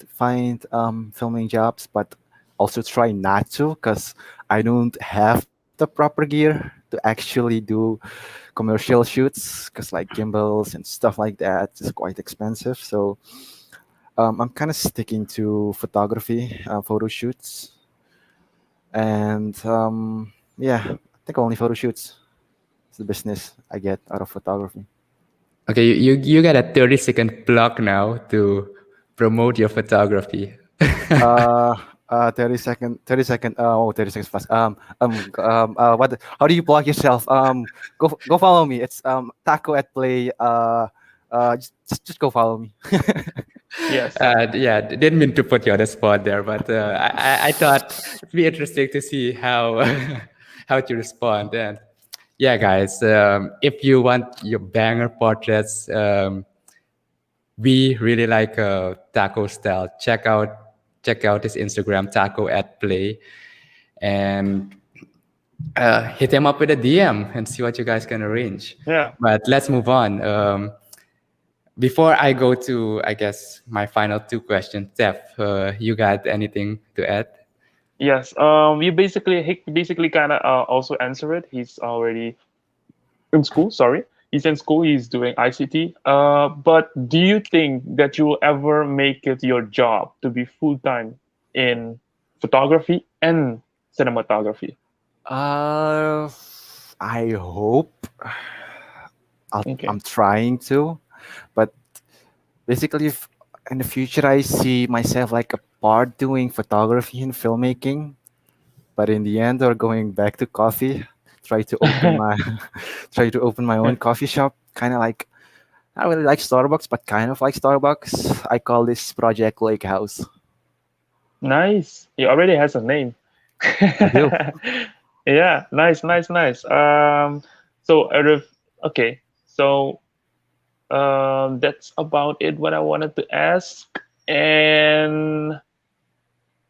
find filming jobs, but also try not to because I don't have the proper gear to actually do commercial shoots because like gimbals and stuff like that is quite expensive. So I'm kind of sticking to photography, photo shoots, and yeah, I think only photo shoots. It's the business I get out of photography. Okay, you got a 30-second block now to promote your photography. 30 second, oh, 30 seconds fast. How do you plug yourself? Go follow me. It's Taco at Play. Just go follow me. Yes. Yeah, didn't mean to put you on the spot there, but I thought it'd be interesting to see how how to respond. And yeah, guys, if you want your banger portraits, we really like taco style. Check out his Instagram, TacoAtPlay, and hit him up with a DM and see what you guys can arrange. Yeah. But let's move on. Before I go to, I guess, my final two questions, Steph, you got anything to add? Yes. You basically he basically kind of also answer it. He's already in school. Sorry, he's in school. He's doing ICT. But do you think that you will ever make it your job to be full time in photography and cinematography? uh, I hope I'm Okay. trying to, but basically, if in the future I see myself like a part doing photography and filmmaking, but in the end, or going back to coffee, try to open my try to open my own coffee shop, kind of like I really like Starbucks, but kind of like Starbucks. I call this Project Lake House. Nice. He already has a name. I do. Yeah. Nice. Nice. Nice. So out of okay. So that's about it. What I wanted to ask, and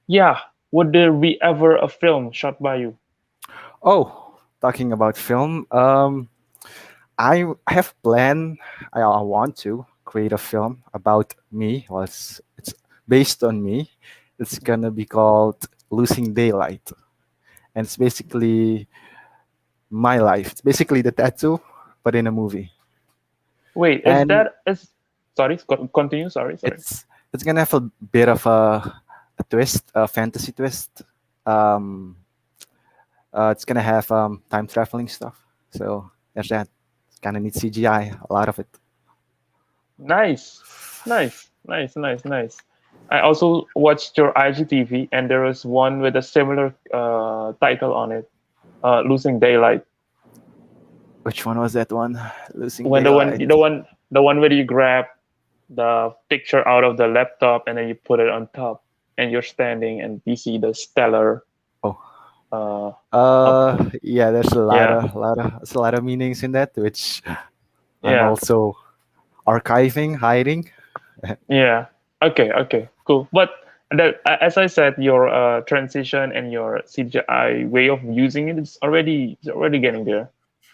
yeah, would there be ever a film shot by you? Oh, talking about film. I have planned. I want to create a film about me. Well, it's based on me. It's gonna be called Losing Daylight, and it's basically my life. It's basically the tattoo, but in a movie. Wait, is And that is sorry, continue. Sorry, sorry. it's gonna have a bit of a twist, a fantasy twist. Um, it's gonna have time traveling stuff. So there's that. It's gonna need CGI, a lot of it. Nice, nice, nice, nice, nice. I also watched your IGTV, and there was one with a similar title on it, "Losing Daylight." Which one was that one? Losing When Daylight. the one where you grab the picture out of the laptop and then you put it on top, and you're standing and you see the stellar. Oh, Uh, up, yeah. There's yeah, there's a lot of meanings in that, which I'm yeah, also archiving, hiding. yeah. Okay, okay, cool. But as I said, your transition and your CGI way of using it is already getting there.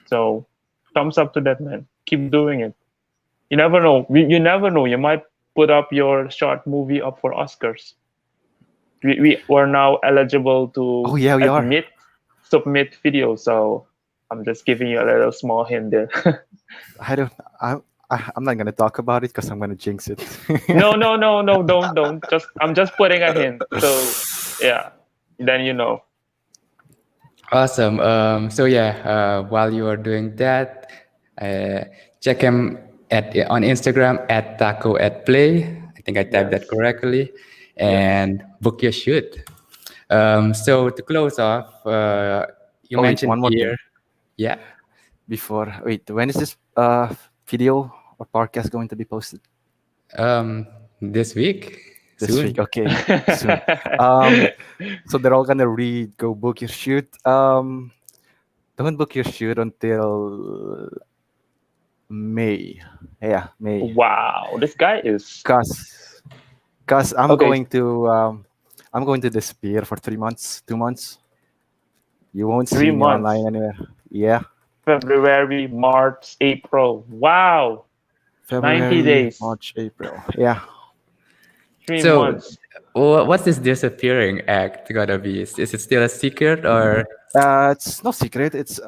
So thumbs up to that, man. Keep doing it. You never know. You never know. You might put up your short movie up for Oscars. We were now eligible Oh to yeah, we are. submit videos. So I'm just giving you a little small hint there. I don't. I'm not gonna talk about it because I'm gonna jinx it. No, no, no, no, don't. Just I'm just putting a hint. So yeah, then you know. Awesome. So yeah, while you are doing that, uh, check him on Instagram at TacoAtPlay. I think I typed that Yes, correctly, yes. and book your shoot. So to close off, you Oh wait, mentioned one more thing here, yeah, before. Wait, when is this video or podcast going to be posted? um, this week This week. soon. Okay, soon. Um, so they're all gonna read. Go book your shoot. Don't book your shoot until May. Yeah, May. Wow, this guy is Cause, cause okay. I'm going to disappear for 3 months, 2 months. You won't see Three me online months: anywhere. Yeah, February, March, April. Wow, 90 February, days, March, April. Yeah, three So, months. what's this disappearing act gonna be? Is it still a secret or? it's no secret. It's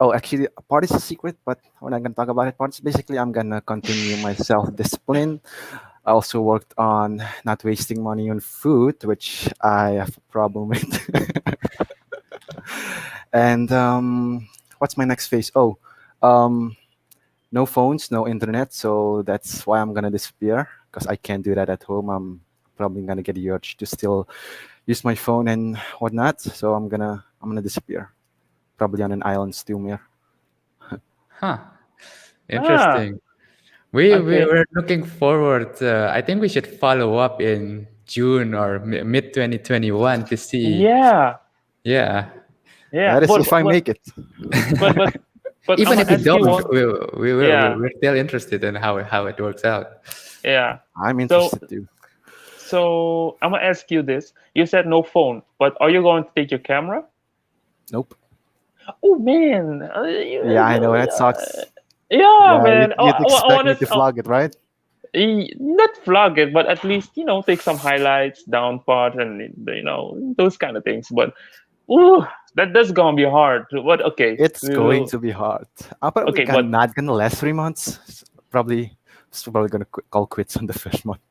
Oh, actually, part is a secret, but we're not gonna talk about it. Parts basically, I'm gonna continue my self-discipline. I also worked on not wasting money on food, which I have a problem with. And what's my next phase? Oh, um, no phones, no internet. So that's why I'm gonna disappear because I can't do that at home. I'm probably gonna get the urge to still use my phone and whatnot. So I'm gonna disappear, probably on an island somewhere. Huh. Ah, Interesting. We okay. were looking forward. I think we should follow up in June or mid 2021 to see. Yeah, Yeah. yeah. That is if I make it. But but but I'm Even gonna if we ask you don't, one. Yeah, we're still interested in how it works out. yeah. I'm So interested too. so I'm gonna ask you this. You said no phone, but are you going to take your camera? Nope. Oh man, Yeah, I know that sucks. yeah, Yeah, man. you'd I expect want me to to vlog it, right? not vlog it, but at least take some highlights, down parts, and those kind of things. But ooh, that's gonna be hard. But okay, It's we going will. to be hard. I'm probably Okay, but not gonna last 3 months. Probably, probably gonna call quits on the first month.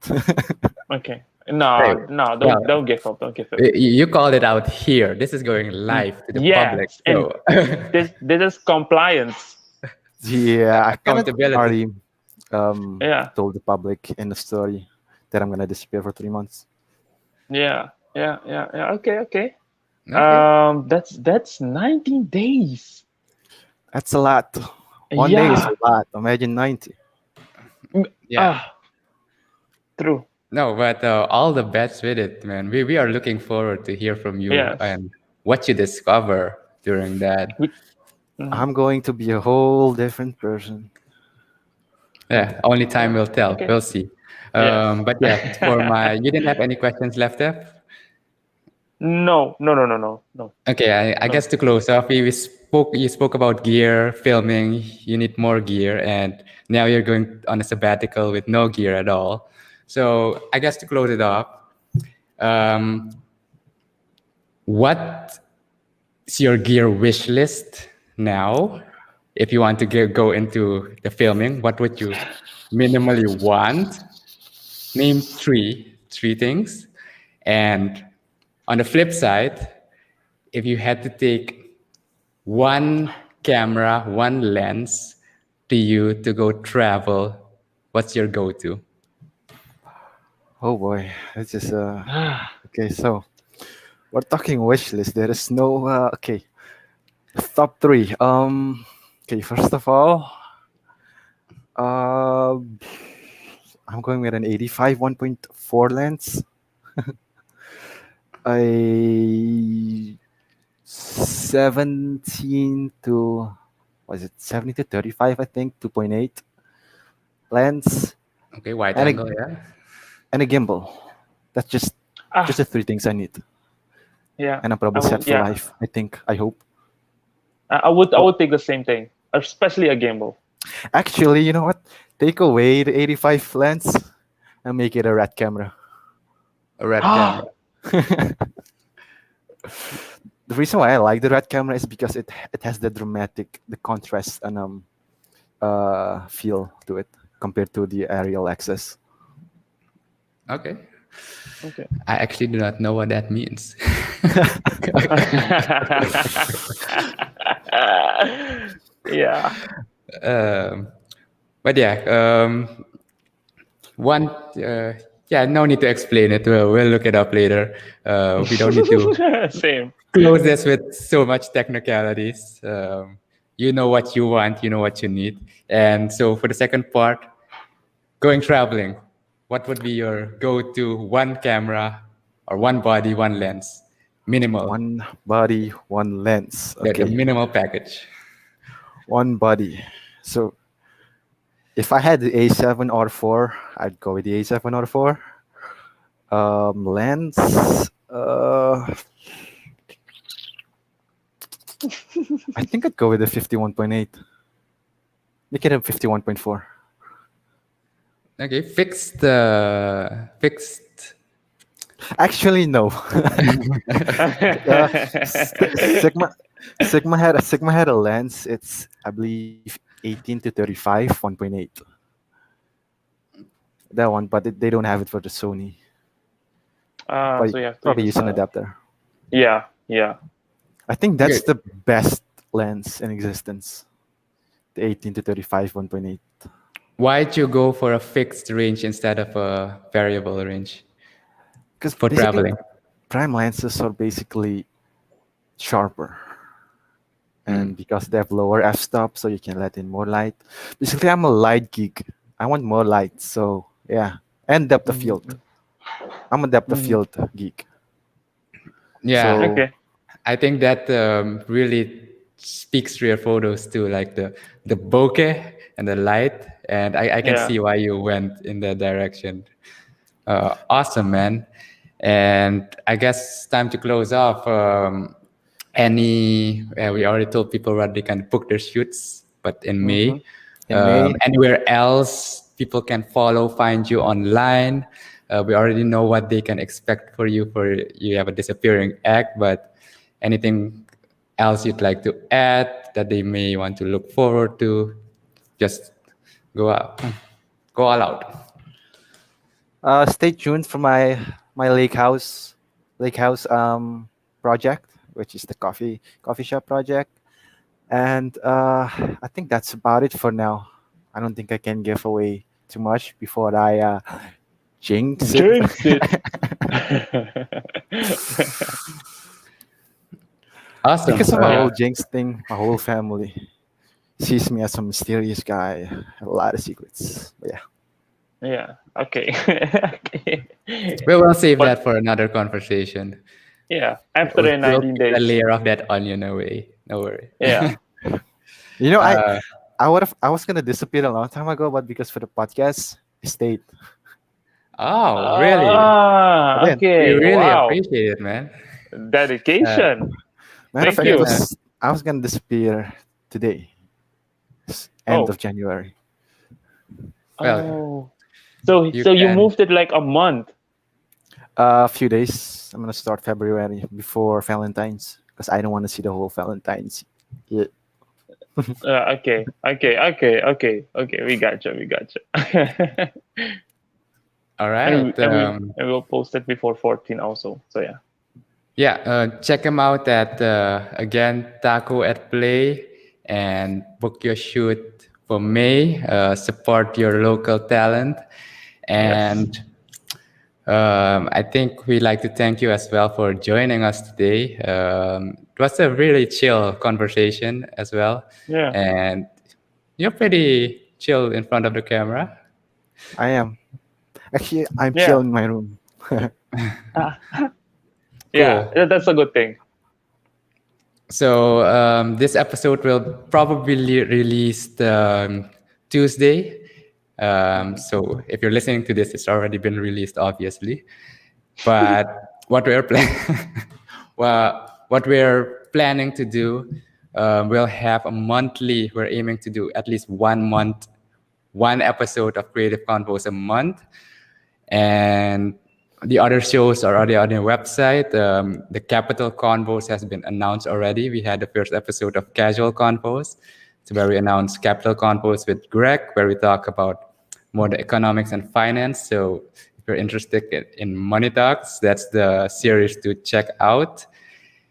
okay. Hey, No, no, well, don't give up. Don't give up. you called it out here. This is going live to the public, Yes, and so this is compliance. Yeah, I kind of accountability. already Yeah, told the public in the story that I'm gonna disappear for 3 months. yeah, yeah, yeah, yeah. Okay, okay. Okay. That's 19 days. That's a lot. One day is Yeah. a lot. Imagine 90. Yeah. Ah, true. No, but all the best with it, man. We are looking forward to hear from you Yes. and what you discover during that. We Mhm. I'm going to be a whole different person. Yeah, only time Yeah. will tell. Okay. We'll see. Yes. But yeah, for my, you didn't have any questions left, F? No. No. No. No. No. No. Okay, I No. guess to close off, you spoke about gear, filming, you need more gear, and now you're going on a sabbatical with no gear at all. So I guess to close it off, um, what's your gear wish list now? If you want to go into the filming, what would you minimally want? Name three things. And on the flip side, if you had to take one camera, one lens to you to go travel, what's your go-to? Oh boy, this is okay. So we're talking wish list. There is no okay. Top three. Okay, first of all, uh, I'm going with an 85 1.4 lens. A 17 to was it 70 to 35? I think 2.8 lens Okay, wide and angle, yeah. a gimbal. That's just Ah. the three things I need, Yeah. and I'm I probably set would. for Yeah. life. I think. I hope. I would. I Oh, would take the same thing, especially a gimbal. actually, you know what? Take away the 85 lens and make it a red camera. A red camera. Ah. The reason why I like the red camera is because it has the dramatic, the contrast and feel to it compared to the aerial access. Okay. Okay. I actually do not know what that means. Yeah. um, but yeah, one, yeah, no need to explain it. We'll look it up later. We don't need to Same. close this with so much technicalities. You know what you want, you know what you need. And so for the second part, going traveling, what would be your go-to one camera or one body, one lens? Minimal, One body, one lens. the Okay, minimal package. one body. So if I had the A7 or 4, I'd go with the A7 or 4. Lens. I think I'd go with the 51.8. Make it a 51.4. Okay, fixed. Actually, no. Sigma Sigma had a lens. It's I believe 18 to 35 1.8. That one, but they don't have it for the Sony. So you have to Probably use. use an adapter. Yeah. Yeah. I think Okay, that's the best lens in existence. The 18 to 35 1.8. why'd you go for a fixed range instead of a variable range Because for basically, traveling? prime lenses are basically sharper, and because they have lower f-stop, so you can let in more light. Basically, I'm a light geek. I want more light, so yeah, and depth of Mhm. field. I'm a depth of Mhm. field geek. Yeah, So Okay. I think that really speaks to your photos too, like the bokeh and the light, and I can Yeah. see why you went in that direction. Awesome, man. And I guess time to close off. We already told people where they can book their shoots, but in Hmm. May, in May, anywhere else people can find you online. We already know what they can expect for you. For you have a disappearing act, but anything else you'd like to add that they may want to look forward to, just go out, go all out. stay tuned for my lake house project, which is the coffee shop project. And I think that's about it for now. I don't think I can give away too much before I jinx it. Jinx it. Awesome. Because of my Yeah. whole jinx thing, my whole family sees me as a mysterious guy, have a lot of secrets. But yeah, Yeah. Okay. Okay. We will save But that for another conversation. yeah, after We'll, the we'll 19 peel a days. layer of that onion away. No worry. Yeah. You know, Uh, I was gonna disappear a long time ago, but because for the podcast, I stayed. oh, really? I Ah, did. We okay. really Wow. appreciate it, man. Uh, Dedication. Matter of Thank fact, it you. uh, was I was gonna disappear today, end Oh. of January. well, Oh. So you so you can. moved it like a month. A few days. I'm gonna start February before Valentine's because I don't want to see the whole Valentine's. Yeah. Okay. We gotcha. We gotcha. All and right. we, and we and we'll post it before 14 also. So yeah. Yeah, check them out at again Taco at Play and book your shoot for May. Support your local talent, Yes. and I think we'd like to thank you as well for joining us today. It was a really chill conversation as well, Yeah. and you're pretty chill in front of the camera. I am. Actually, I'm chill Yeah. in my room. Ah, yeah. Cool. That's a good thing. So this episode will probably be released Tuesday. Mhm. So if you're listening to this, it's already been released, obviously. But what we're what we're planning to do, we'll have a monthly. We're aiming to do at least 1 month, one episode of Creative Confoes a month, and the other shows are already on the website. The Capital Convos has been announced already. We had the first episode of Casual Convos, so where we announced Capital Convos with Greg, where we talk about more the economics and finance. So if you're interested in money talks, that's the series to check out.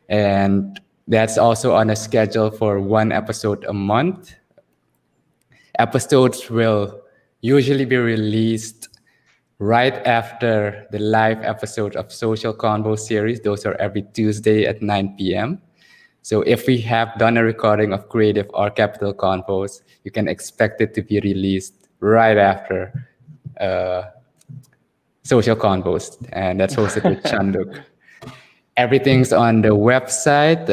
And that's also on a schedule for one episode a month. Episodes will usually be released right after the live episode of Social Convo series. Those are every Tuesday at 9 p.m. So if we have done a recording of Creative or Capital Convos, you can expect it to be released right after uh, Social Convos, and that's hosted with Chanduk. Everything's on the website.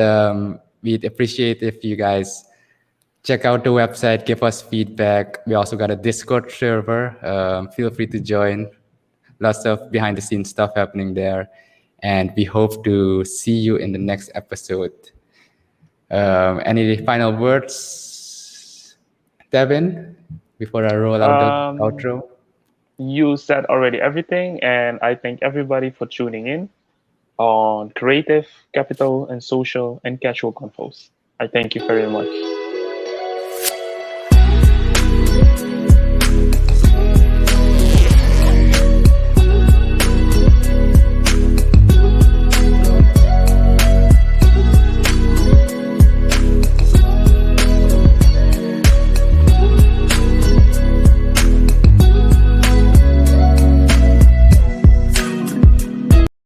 We'd appreciate if you guys check out the website, give us feedback. We also got a Discord server. Feel free to join. Lots of behind the scenes stuff happening there. And we hope to see you in the next episode. Any final words, Tevin, before I roll out the um, outro? you said already everything, and I thank everybody for tuning in on Creative, Capital, and Social and Casual Confoes. I thank you very much.